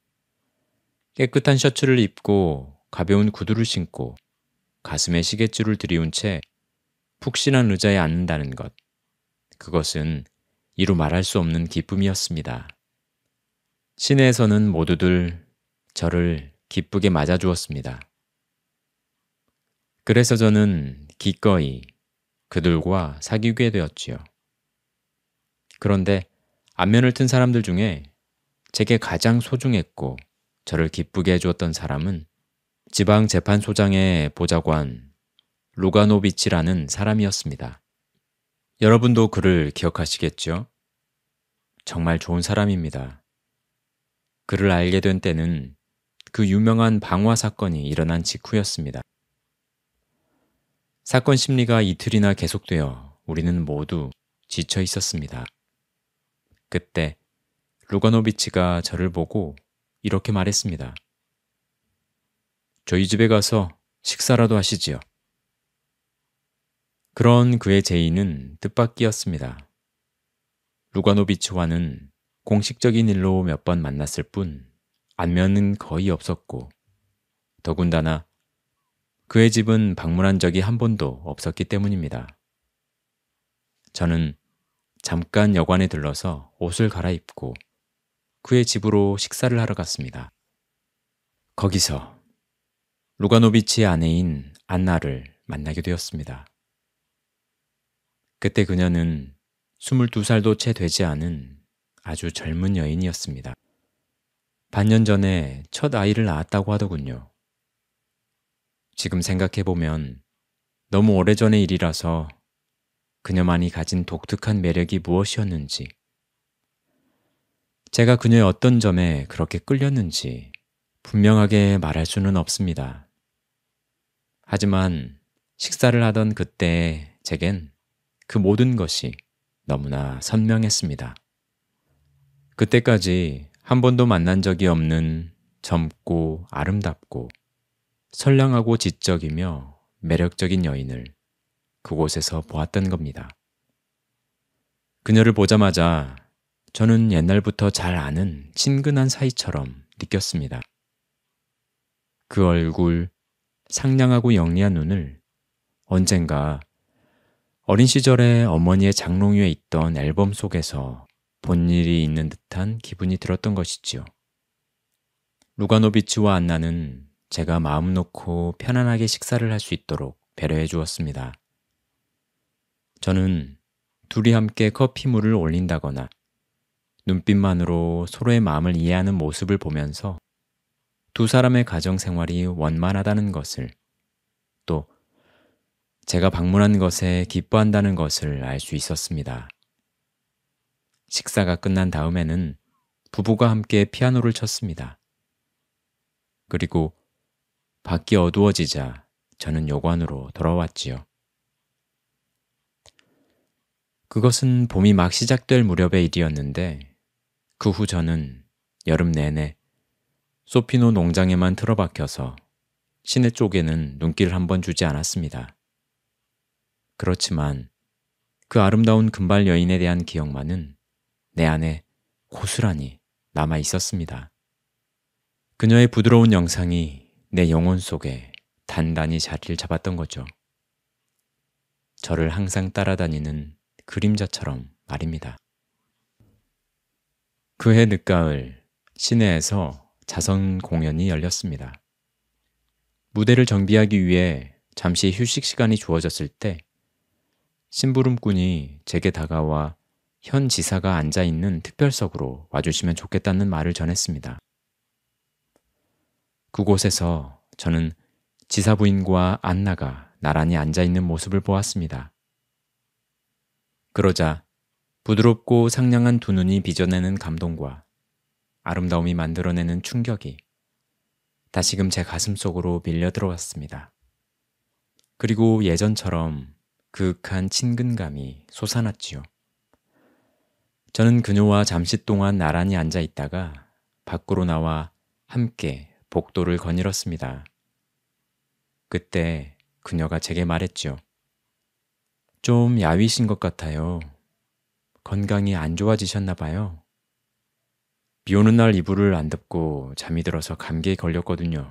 깨끗한 셔츠를 입고 가벼운 구두를 신고 가슴에 시계줄을 들이운 채 푹신한 의자에 앉는다는 것, 그것은 이루 말할 수 없는 기쁨이었습니다. 시내에서는 모두들 저를 기쁘게 맞아주었습니다. 그래서 저는 기꺼이 그들과 사귀게 되었지요. 그런데 안면을 튼 사람들 중에 제게 가장 소중했고 저를 기쁘게 해주었던 사람은 지방재판소장의 보좌관 루가노비치라는 사람이었습니다. 여러분도 그를 기억하시겠죠? 정말 좋은 사람입니다. 그를 알게 된 때는 그 유명한 방화 사건이 일어난 직후였습니다. 사건 심리가 이틀이나 계속되어 우리는 모두 지쳐 있었습니다. 그때 루가노비치가 저를 보고 이렇게 말했습니다. 저희 집에 가서 식사라도 하시지요. 그런 그의 제의는 뜻밖이었습니다. 루가노비치와는 공식적인 일로 몇 번 만났을 뿐 안면은 거의 없었고 더군다나 그의 집은 방문한 적이 한 번도 없었기 때문입니다. 저는 잠깐 여관에 들러서 옷을 갈아입고 그의 집으로 식사를 하러 갔습니다. 거기서 루가노비치의 아내인 안나를 만나게 되었습니다. 그때 그녀는 22살도 채 되지 않은 아주 젊은 여인이었습니다. 반년 전에 첫 아이를 낳았다고 하더군요. 지금 생각해보면 너무 오래전의 일이라서 그녀만이 가진 독특한 매력이 무엇이었는지, 제가 그녀의 어떤 점에 그렇게 끌렸는지 분명하게 말할 수는 없습니다. 하지만 식사를 하던 그때 제겐 그 모든 것이 너무나 선명했습니다. 그때까지 한 번도 만난 적이 없는 젊고 아름답고 선량하고 지적이며 매력적인 여인을 그곳에서 보았던 겁니다. 그녀를 보자마자 저는 옛날부터 잘 아는 친근한 사이처럼 느꼈습니다. 그 얼굴, 상냥하고 영리한 눈을 언젠가 어린 시절에 어머니의 장롱 위에 있던 앨범 속에서 본 일이 있는 듯한 기분이 들었던 것이지요. 루가노비치와 안나는 제가 마음 놓고 편안하게 식사를 할 수 있도록 배려해 주었습니다. 저는 둘이 함께 커피물을 올린다거나 눈빛만으로 서로의 마음을 이해하는 모습을 보면서 두 사람의 가정 생활이 원만하다는 것을, 또 제가 방문한 것에 기뻐한다는 것을 알 수 있었습니다. 식사가 끝난 다음에는 부부가 함께 피아노를 쳤습니다. 그리고 밖이 어두워지자 저는 여관으로 돌아왔지요. 그것은 봄이 막 시작될 무렵의 일이었는데 그 후 저는 여름 내내 소피노 농장에만 틀어박혀서 시내 쪽에는 눈길을 한번 주지 않았습니다. 그렇지만 그 아름다운 금발 여인에 대한 기억만은 내 안에 고스란히 남아 있었습니다. 그녀의 부드러운 영상이 내 영혼 속에 단단히 자리를 잡았던 거죠. 저를 항상 따라다니는 그림자처럼 말입니다. 그해 늦가을 시내에서 자선 공연이 열렸습니다. 무대를 정비하기 위해 잠시 휴식 시간이 주어졌을 때 심부름꾼이 제게 다가와 현 지사가 앉아있는 특별석으로 와주시면 좋겠다는 말을 전했습니다. 그곳에서 저는 지사 부인과 안나가 나란히 앉아있는 모습을 보았습니다. 그러자 부드럽고 상냥한 두 눈이 빚어내는 감동과 아름다움이 만들어내는 충격이 다시금 제 가슴 속으로 밀려 들어왔습니다. 그리고 예전처럼 그윽한 친근감이 솟아났지요. 저는 그녀와 잠시 동안 나란히 앉아 있다가 밖으로 나와 함께 복도를 거닐었습니다. 그때 그녀가 제게 말했죠. 좀 야위신 것 같아요. 건강이 안 좋아지셨나 봐요. 비 오는 날 이불을 안 덮고 잠이 들어서 감기에 걸렸거든요.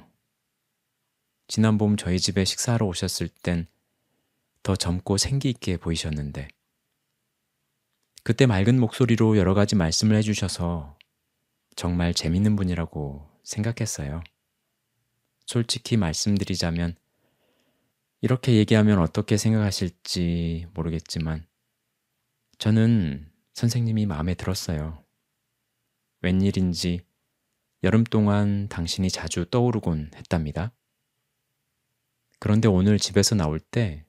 지난 봄 저희 집에 식사하러 오셨을 땐 더 젊고 생기 있게 보이셨는데 그때 맑은 목소리로 여러 가지 말씀을 해주셔서 정말 재밌는 분이라고 생각했어요. 솔직히 말씀드리자면 이렇게 얘기하면 어떻게 생각하실지 모르겠지만 저는 선생님이 마음에 들었어요. 웬일인지 여름 동안 당신이 자주 떠오르곤 했답니다. 그런데 오늘 집에서 나올 때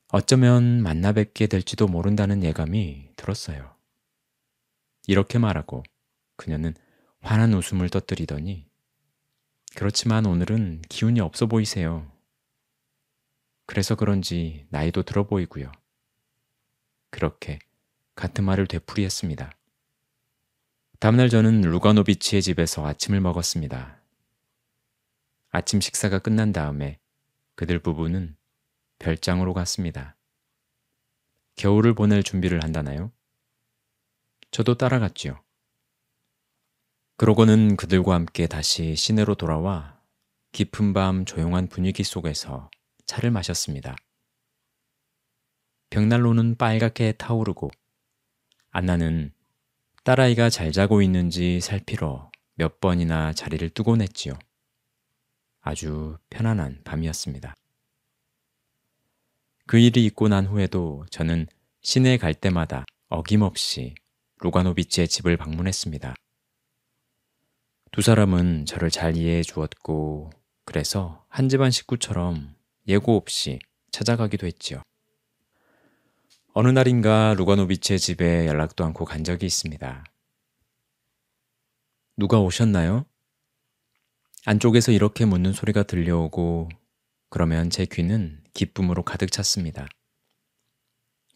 어쩌면 만나 뵙게 될지도 모른다는 예감이 들었어요. 이렇게 말하고 그녀는 환한 웃음을 터뜨리더니 그렇지만 오늘은 기운이 없어 보이세요. 그래서 그런지 나이도 들어 보이고요. 그렇게 같은 말을 되풀이했습니다. 다음날 저는 루가노비치의 집에서 아침을 먹었습니다. 아침 식사가 끝난 다음에 그들 부부는 별장으로 갔습니다. 겨울을 보낼 준비를 한다나요? 저도 따라갔지요. 그러고는 그들과 함께 다시 시내로 돌아와 깊은 밤 조용한 분위기 속에서 차를 마셨습니다. 벽난로는 빨갛게 타오르고 안나는 딸아이가 잘 자고 있는지 살피러 몇 번이나 자리를 뜨곤 했지요. 아주 편안한 밤이었습니다. 그 일이 있고 난 후에도 저는 시내에 갈 때마다 어김없이 루가노비치의 집을 방문했습니다. 두 사람은 저를 잘 이해해 주었고 그래서 한 집안 식구처럼 예고 없이 찾아가기도 했지요. 어느 날인가 루가노비치의 집에 연락도 않고 간 적이 있습니다. 누가 오셨나요? 안쪽에서 이렇게 묻는 소리가 들려오고 그러면 제 귀는 기쁨으로 가득 찼습니다.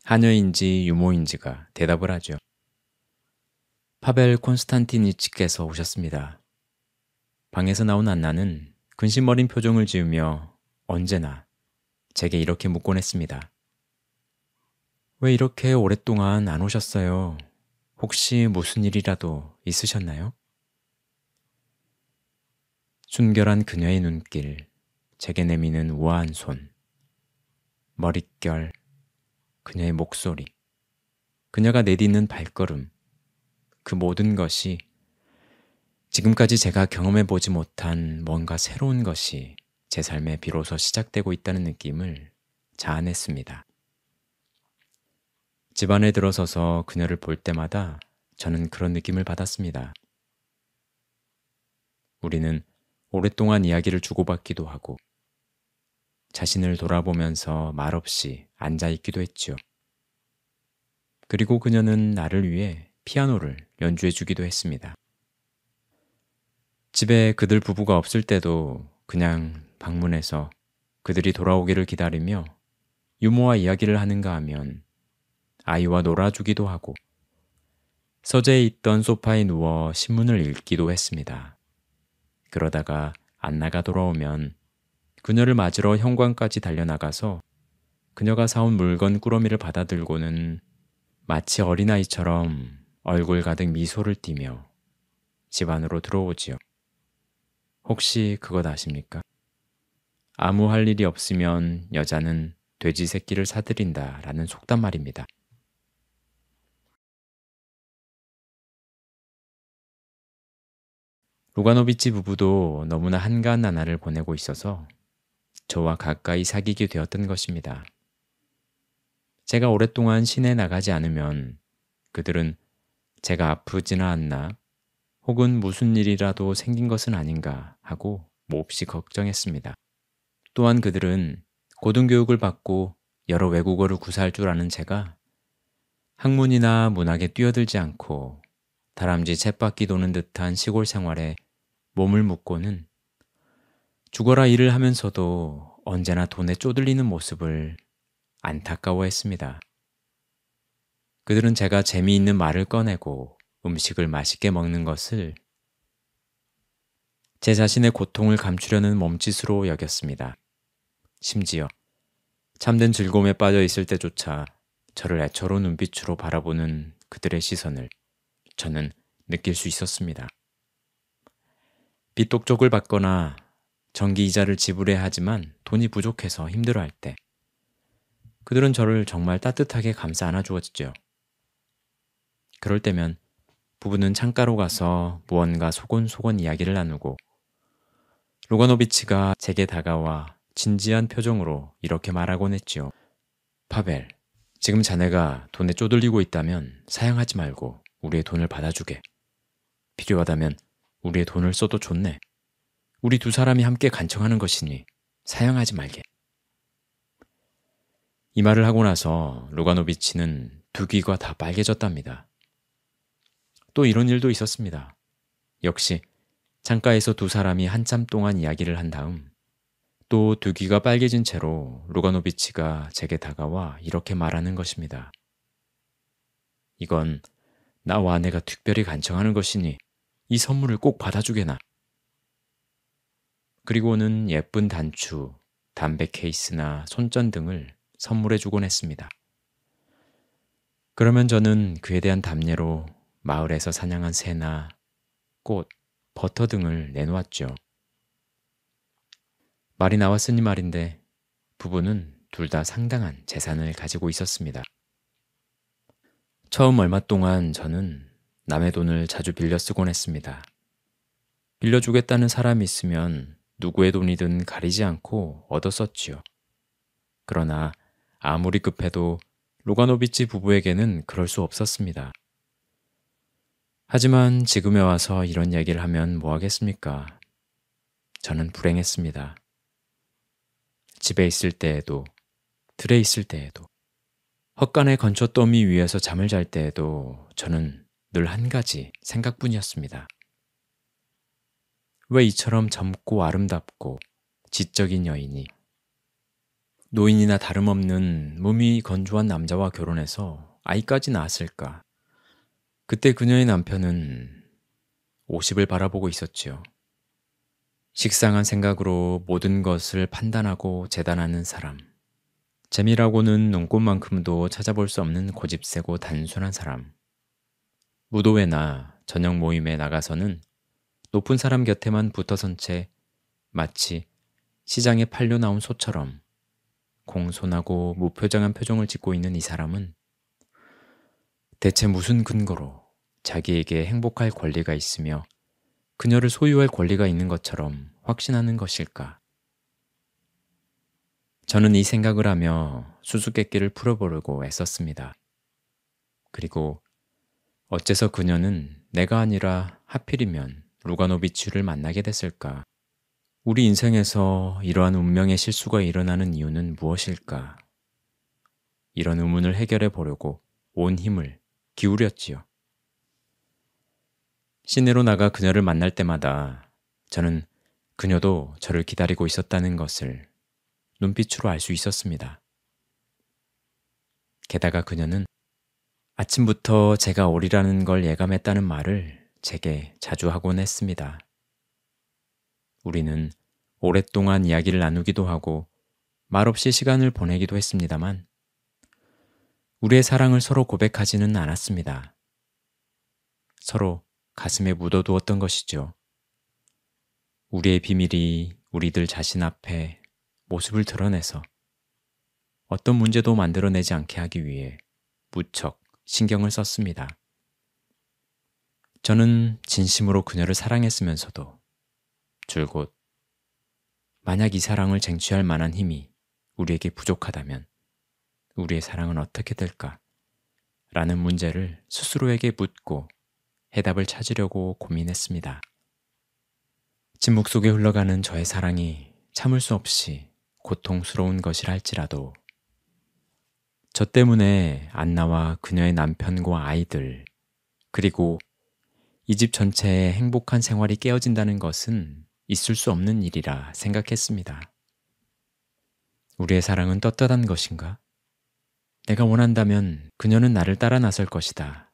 하녀인지 유모인지가 대답을 하죠. 파벨 콘스탄티니치께서 오셨습니다. 방에서 나온 안나는 근심어린 표정을 지으며 언제나 제게 이렇게 묻곤 했습니다. 왜 이렇게 오랫동안 안 오셨어요? 혹시 무슨 일이라도 있으셨나요? 순결한 그녀의 눈길, 제게 내미는 우아한 손, 머릿결, 그녀의 목소리, 그녀가 내딛는 발걸음, 그 모든 것이 지금까지 제가 경험해보지 못한 뭔가 새로운 것이 제 삶에 비로소 시작되고 있다는 느낌을 자아냈습니다. 집 안에 들어서서 그녀를 볼 때마다 저는 그런 느낌을 받았습니다. 우리는 오랫동안 이야기를 주고받기도 하고 자신을 돌아보면서 말없이 앉아있기도 했지요. 그리고 그녀는 나를 위해 피아노를 연주해주기도 했습니다. 집에 그들 부부가 없을 때도 그냥 방문해서 그들이 돌아오기를 기다리며 유모와 이야기를 하는가 하면 아이와 놀아주기도 하고 서재에 있던 소파에 누워 신문을 읽기도 했습니다. 그러다가 안나가 돌아오면 그녀를 맞으러 현관까지 달려나가서 그녀가 사온 물건 꾸러미를 받아들고는 마치 어린아이처럼 얼굴 가득 미소를 띠며 집 안으로 들어오지요. 혹시 그것 아십니까? 아무 할 일이 없으면 여자는 돼지 새끼를 사들인다 라는 속담 말입니다. 루가노비치 부부도 너무나 한가한 나날을 보내고 있어서 저와 가까이 사귀게 되었던 것입니다. 제가 오랫동안 시내에 나가지 않으면 그들은 제가 아프지는 않나 혹은 무슨 일이라도 생긴 것은 아닌가 하고 몹시 걱정했습니다. 또한 그들은 고등교육을 받고 여러 외국어를 구사할 줄 아는 제가 학문이나 문학에 뛰어들지 않고 다람쥐 쳇바퀴 도는 듯한 시골 생활에 몸을 묶고는 죽어라 일을 하면서도 언제나 돈에 쪼들리는 모습을 안타까워했습니다. 그들은 제가 재미있는 말을 꺼내고 음식을 맛있게 먹는 것을 제 자신의 고통을 감추려는 몸짓으로 여겼습니다. 심지어 참된 즐거움에 빠져 있을 때조차 저를 애처로운 눈빛으로 바라보는 그들의 시선을 저는 느낄 수 있었습니다. 빚독촉을 받거나 전기 이자를 지불해야 하지만 돈이 부족해서 힘들어할 때 그들은 저를 정말 따뜻하게 감싸 안아주었죠. 그럴 때면 부부는 창가로 가서 무언가 소곤소곤 이야기를 나누고 루가노비치가 제게 다가와 진지한 표정으로 이렇게 말하곤 했지요. 파벨, 지금 자네가 돈에 쪼들리고 있다면 사양하지 말고 우리의 돈을 받아주게. 필요하다면 우리의 돈을 써도 좋네. 우리 두 사람이 함께 간청하는 것이니 사양하지 말게. 이 말을 하고 나서 루가노비치는 두 귀가 다 빨개졌답니다. 또 이런 일도 있었습니다. 역시 창가에서 두 사람이 한참 동안 이야기를 한 다음 또 두 귀가 빨개진 채로 루가노비치가 제게 다가와 이렇게 말하는 것입니다. 이건 나와 아내가 특별히 간청하는 것이니 이 선물을 꼭 받아주게나. 그리고는 예쁜 단추, 담배 케이스나 손전 등을 선물해 주곤 했습니다. 그러면 저는 그에 대한 답례로 마을에서 사냥한 새나 꽃, 버터 등을 내놓았죠. 말이 나왔으니 말인데 부부는 둘 다 상당한 재산을 가지고 있었습니다. 처음 얼마 동안 저는 남의 돈을 자주 빌려 쓰곤 했습니다. 빌려주겠다는 사람이 있으면 누구의 돈이든 가리지 않고 얻어 썼지요. 그러나 아무리 급해도 루가노비치 부부에게는 그럴 수 없었습니다. 하지만 지금에 와서 이런 얘기를 하면 뭐 하겠습니까? 저는 불행했습니다. 집에 있을 때에도, 들에 있을 때에도, 헛간의 건초 더미 위에서 잠을 잘 때에도 저는 늘 한 가지 생각뿐이었습니다. 왜 이처럼 젊고 아름답고 지적인 여인이 노인이나 다름없는 몸이 건조한 남자와 결혼해서 아이까지 낳았을까? 그때 그녀의 남편은 50을 바라보고 있었지요. 식상한 생각으로 모든 것을 판단하고 재단하는 사람. 재미라고는 눈꽃만큼도 찾아볼 수 없는 고집세고 단순한 사람. 무도회나 저녁 모임에 나가서는 높은 사람 곁에만 붙어선 채 마치 시장에 팔려 나온 소처럼 공손하고 무표정한 표정을 짓고 있는 이 사람은 대체 무슨 근거로 자기에게 행복할 권리가 있으며 그녀를 소유할 권리가 있는 것처럼 확신하는 것일까? 저는 이 생각을 하며 수수께끼를 풀어보려고 애썼습니다. 그리고 어째서 그녀는 내가 아니라 하필이면 루가노비치를 만나게 됐을까? 우리 인생에서 이러한 운명의 실수가 일어나는 이유는 무엇일까? 이런 의문을 해결해 보려고 온 힘을 기울였지요. 시내로 나가 그녀를 만날 때마다 저는 그녀도 저를 기다리고 있었다는 것을 눈빛으로 알 수 있었습니다. 게다가 그녀는 아침부터 제가 오리라는 걸 예감했다는 말을 제게 자주 하곤 했습니다. 우리는 오랫동안 이야기를 나누기도 하고 말없이 시간을 보내기도 했습니다만 우리의 사랑을 서로 고백하지는 않았습니다. 서로 가슴에 묻어두었던 것이죠. 우리의 비밀이 우리들 자신 앞에 모습을 드러내서 어떤 문제도 만들어내지 않게 하기 위해 무척 신경을 썼습니다. 저는 진심으로 그녀를 사랑했으면서도 줄곧 만약 이 사랑을 쟁취할 만한 힘이 우리에게 부족하다면 우리의 사랑은 어떻게 될까? 라는 문제를 스스로에게 묻고 해답을 찾으려고 고민했습니다. 침묵 속에 흘러가는 저의 사랑이 참을 수 없이 고통스러운 것이라 할지라도 저 때문에 안나와 그녀의 남편과 아이들 그리고 이 집 전체의 행복한 생활이 깨어진다는 것은 있을 수 없는 일이라 생각했습니다. 우리의 사랑은 떳떳한 것인가? 내가 원한다면 그녀는 나를 따라 나설 것이다.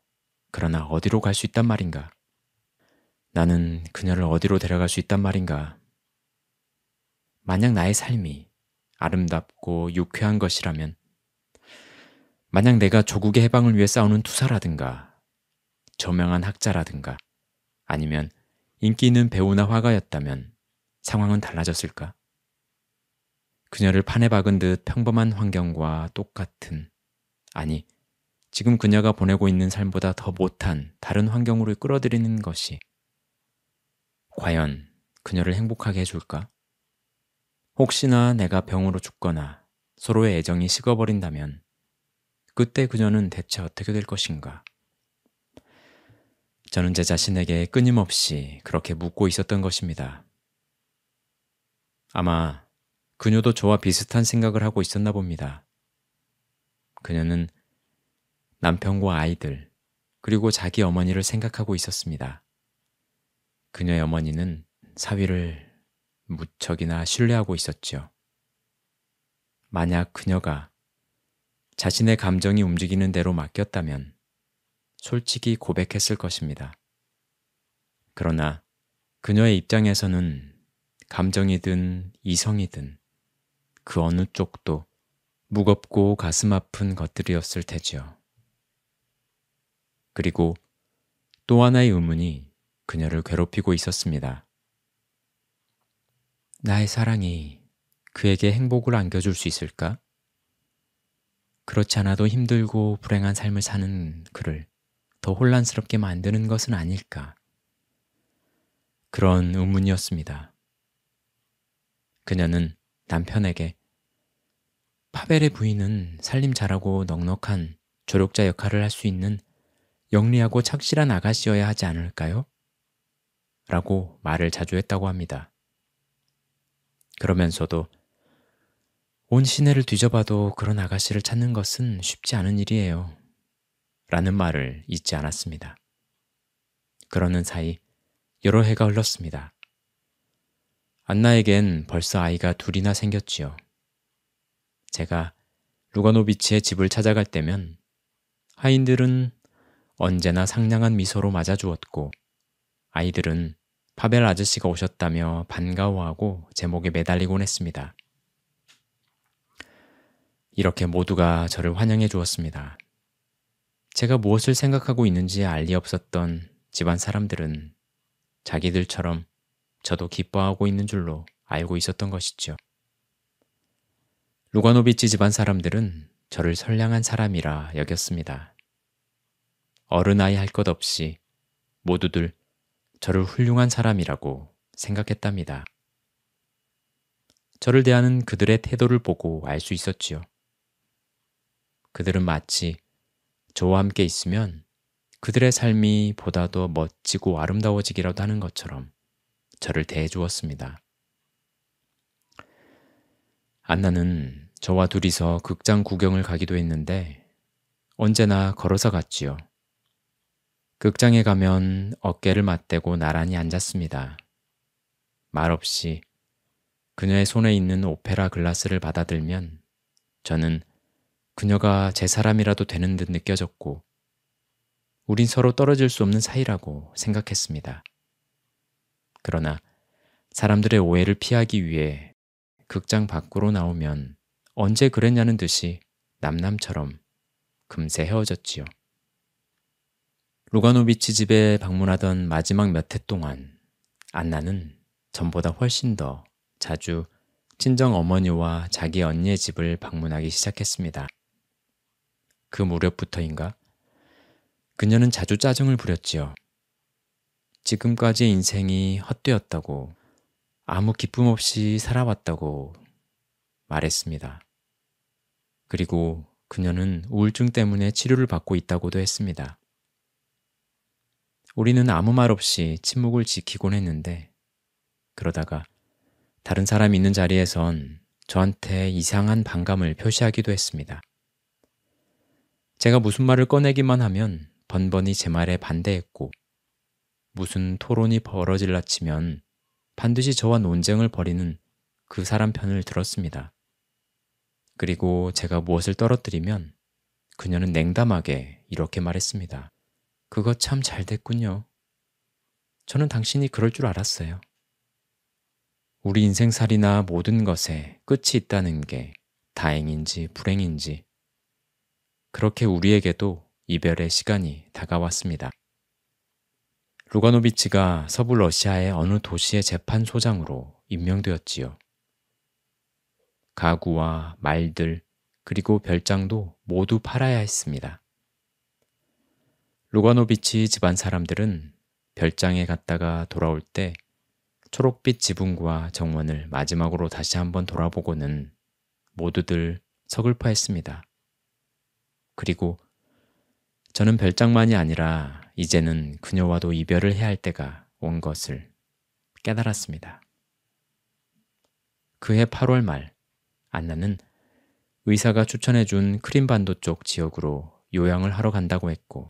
그러나 어디로 갈 수 있단 말인가? 나는 그녀를 어디로 데려갈 수 있단 말인가? 만약 나의 삶이 아름답고 유쾌한 것이라면, 만약 내가 조국의 해방을 위해 싸우는 투사라든가 저명한 학자라든가 아니면 인기 있는 배우나 화가였다면 상황은 달라졌을까? 그녀를 판에 박은 듯 평범한 환경과 똑같은, 아니 지금 그녀가 보내고 있는 삶보다 더 못한 다른 환경으로 끌어들이는 것이 과연 그녀를 행복하게 해줄까? 혹시나 내가 병으로 죽거나 서로의 애정이 식어버린다면 그때 그녀는 대체 어떻게 될 것인가? 저는 제 자신에게 끊임없이 그렇게 묻고 있었던 것입니다. 아마 그녀도 저와 비슷한 생각을 하고 있었나 봅니다. 그녀는 남편과 아이들, 그리고 자기 어머니를 생각하고 있었습니다. 그녀의 어머니는 사위를 무척이나 신뢰하고 있었죠. 만약 그녀가 자신의 감정이 움직이는 대로 맡겼다면 솔직히 고백했을 것입니다. 그러나 그녀의 입장에서는 감정이든 이성이든 그 어느 쪽도 무겁고 가슴 아픈 것들이었을 테지요. 그리고 또 하나의 의문이 그녀를 괴롭히고 있었습니다. 나의 사랑이 그에게 행복을 안겨줄 수 있을까? 그렇지 않아도 힘들고 불행한 삶을 사는 그를 더 혼란스럽게 만드는 것은 아닐까? 그런 의문이었습니다. 그녀는 남편에게 파벨의 부인은 살림 잘하고 넉넉한 조력자 역할을 할 수 있는 영리하고 착실한 아가씨여야 하지 않을까요? 라고 말을 자주 했다고 합니다. 그러면서도 온 시내를 뒤져봐도 그런 아가씨를 찾는 것은 쉽지 않은 일이에요. 라는 말을 잊지 않았습니다. 그러는 사이 여러 해가 흘렀습니다. 안나에겐 벌써 아이가 둘이나 생겼지요. 제가 루가노비치의 집을 찾아갈 때면 하인들은 언제나 상냥한 미소로 맞아주었고 아이들은 파벨 아저씨가 오셨다며 반가워하고 제 목에 매달리곤 했습니다. 이렇게 모두가 저를 환영해 주었습니다. 제가 무엇을 생각하고 있는지 알 리 없었던 집안 사람들은 자기들처럼 저도 기뻐하고 있는 줄로 알고 있었던 것이죠. 루가노비치 집안 사람들은 저를 선량한 사람이라 여겼습니다. 어른아이 할 것 없이 모두들 저를 훌륭한 사람이라고 생각했답니다. 저를 대하는 그들의 태도를 보고 알 수 있었지요. 그들은 마치 저와 함께 있으면 그들의 삶이 보다 더 멋지고 아름다워지기라도 하는 것처럼 저를 대해주었습니다. 안나는 저와 둘이서 극장 구경을 가기도 했는데 언제나 걸어서 갔지요. 극장에 가면 어깨를 맞대고 나란히 앉았습니다. 말없이 그녀의 손에 있는 오페라 글라스를 받아들면 저는 그녀가 제 사람이라도 되는 듯 느껴졌고 우린 서로 떨어질 수 없는 사이라고 생각했습니다. 그러나 사람들의 오해를 피하기 위해 극장 밖으로 나오면 언제 그랬냐는 듯이 남남처럼 금세 헤어졌지요. 루가노비치 집에 방문하던 마지막 몇 해 동안 안나는 전보다 훨씬 더 자주 친정 어머니와 자기 언니의 집을 방문하기 시작했습니다. 그 무렵부터인가 그녀는 자주 짜증을 부렸지요. 지금까지의 인생이 헛되었다고, 아무 기쁨 없이 살아왔다고 말했습니다. 그리고 그녀는 우울증 때문에 치료를 받고 있다고도 했습니다. 우리는 아무 말 없이 침묵을 지키곤 했는데 그러다가 다른 사람이 있는 자리에선 저한테 이상한 반감을 표시하기도 했습니다. 제가 무슨 말을 꺼내기만 하면 번번이 제 말에 반대했고 무슨 토론이 벌어질라 치면 반드시 저와 논쟁을 벌이는 그 사람 편을 들었습니다. 그리고 제가 무엇을 떨어뜨리면 그녀는 냉담하게 이렇게 말했습니다. 그거 참 잘 됐군요. 저는 당신이 그럴 줄 알았어요. 우리 인생살이나 모든 것에 끝이 있다는 게 다행인지 불행인지 그렇게 우리에게도 이별의 시간이 다가왔습니다. 루가노비치가 서부 러시아의 어느 도시의 재판소장으로 임명되었지요. 가구와 말들 그리고 별장도 모두 팔아야 했습니다. 루가노비치 집안 사람들은 별장에 갔다가 돌아올 때 초록빛 지붕과 정원을 마지막으로 다시 한번 돌아보고는 모두들 서글퍼했습니다. 그리고 저는 별장만이 아니라 이제는 그녀와도 이별을 해야 할 때가 온 것을 깨달았습니다. 그해 8월 말, 안나는 의사가 추천해준 크림반도 쪽 지역으로 요양을 하러 간다고 했고,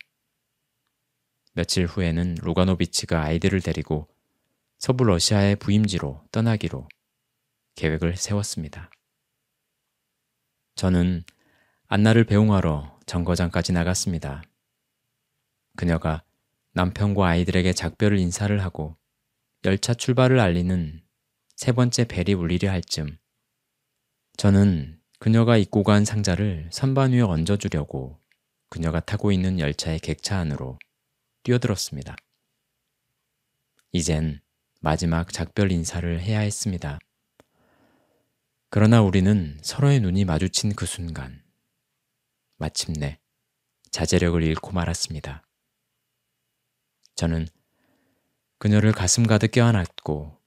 며칠 후에는 루가노비치가 아이들을 데리고 서부 러시아의 부임지로 떠나기로 계획을 세웠습니다. 저는 안나를 배웅하러 정거장까지 나갔습니다. 그녀가 남편과 아이들에게 작별 인사를 하고 열차 출발을 알리는 세 번째 벨이 울리려 할 즈음, 저는 그녀가 입고 간 상자를 선반 위에 얹어주려고 그녀가 타고 있는 열차의 객차 안으로 뛰어들었습니다. 이젠 마지막 작별 인사를 해야 했습니다. 그러나 우리는 서로의 눈이 마주친 그 순간, 마침내 자제력을 잃고 말았습니다. 저는 그녀를 가슴 가득 껴안았고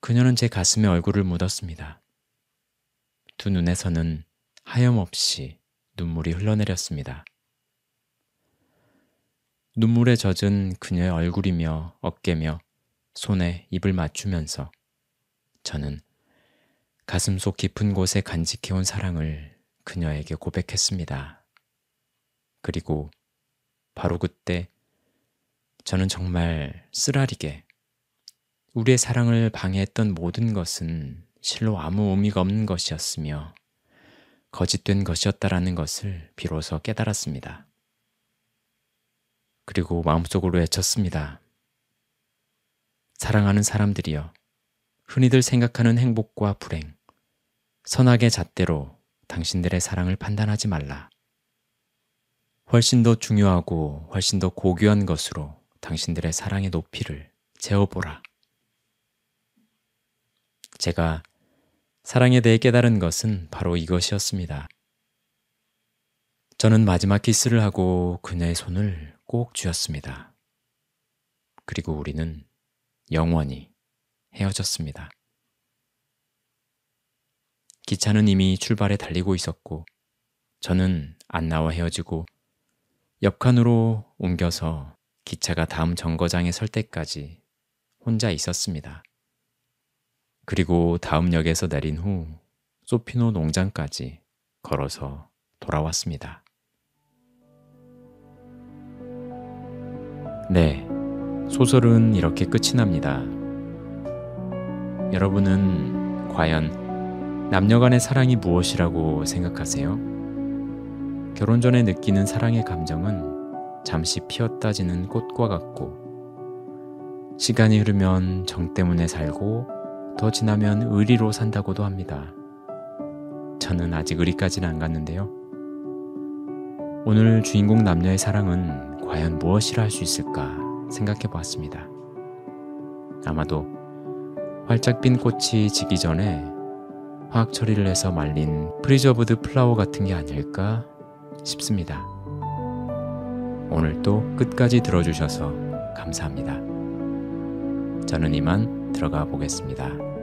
그녀는 제 가슴에 얼굴을 묻었습니다. 두 눈에서는 하염없이 눈물이 흘러내렸습니다. 눈물에 젖은 그녀의 얼굴이며 어깨며 손에 입을 맞추면서 저는 가슴속 깊은 곳에 간직해온 사랑을 그녀에게 고백했습니다. 그리고 바로 그때 저는 정말 쓰라리게 우리의 사랑을 방해했던 모든 것은 실로 아무 의미가 없는 것이었으며 거짓된 것이었다라는 것을 비로소 깨달았습니다. 그리고 마음속으로 외쳤습니다. 사랑하는 사람들이여, 흔히들 생각하는 행복과 불행, 선악의 잣대로 당신들의 사랑을 판단하지 말라. 훨씬 더 중요하고 훨씬 더 고귀한 것으로 당신들의 사랑의 높이를 재어보라. 제가 사랑에 대해 깨달은 것은 바로 이것이었습니다. 저는 마지막 키스를 하고 그녀의 손을 꼭 쥐었습니다. 그리고 우리는 영원히 헤어졌습니다. 기차는 이미 출발에 달리고 있었고 저는 안나와 헤어지고 옆칸으로 옮겨서 기차가 다음 정거장에 설 때까지 혼자 있었습니다. 그리고 다음 역에서 내린 후 소피노 농장까지 걸어서 돌아왔습니다. 네, 소설은 이렇게 끝이 납니다. 여러분은 과연 남녀 간의 사랑이 무엇이라고 생각하세요? 결혼 전에 느끼는 사랑의 감정은 잠시 피었다 지는 꽃과 같고 시간이 흐르면 정 때문에 살고 더 지나면 의리로 산다고도 합니다. 저는 아직 의리까지는 안 갔는데요. 오늘 주인공 남녀의 사랑은 과연 무엇이라 할 수 있을까 생각해 보았습니다. 아마도 활짝 핀 꽃이 지기 전에 화학 처리를 해서 말린 프리저브드 플라워 같은 게 아닐까 싶습니다. 오늘도 끝까지 들어주셔서 감사합니다. 저는 이만 들어가 보겠습니다.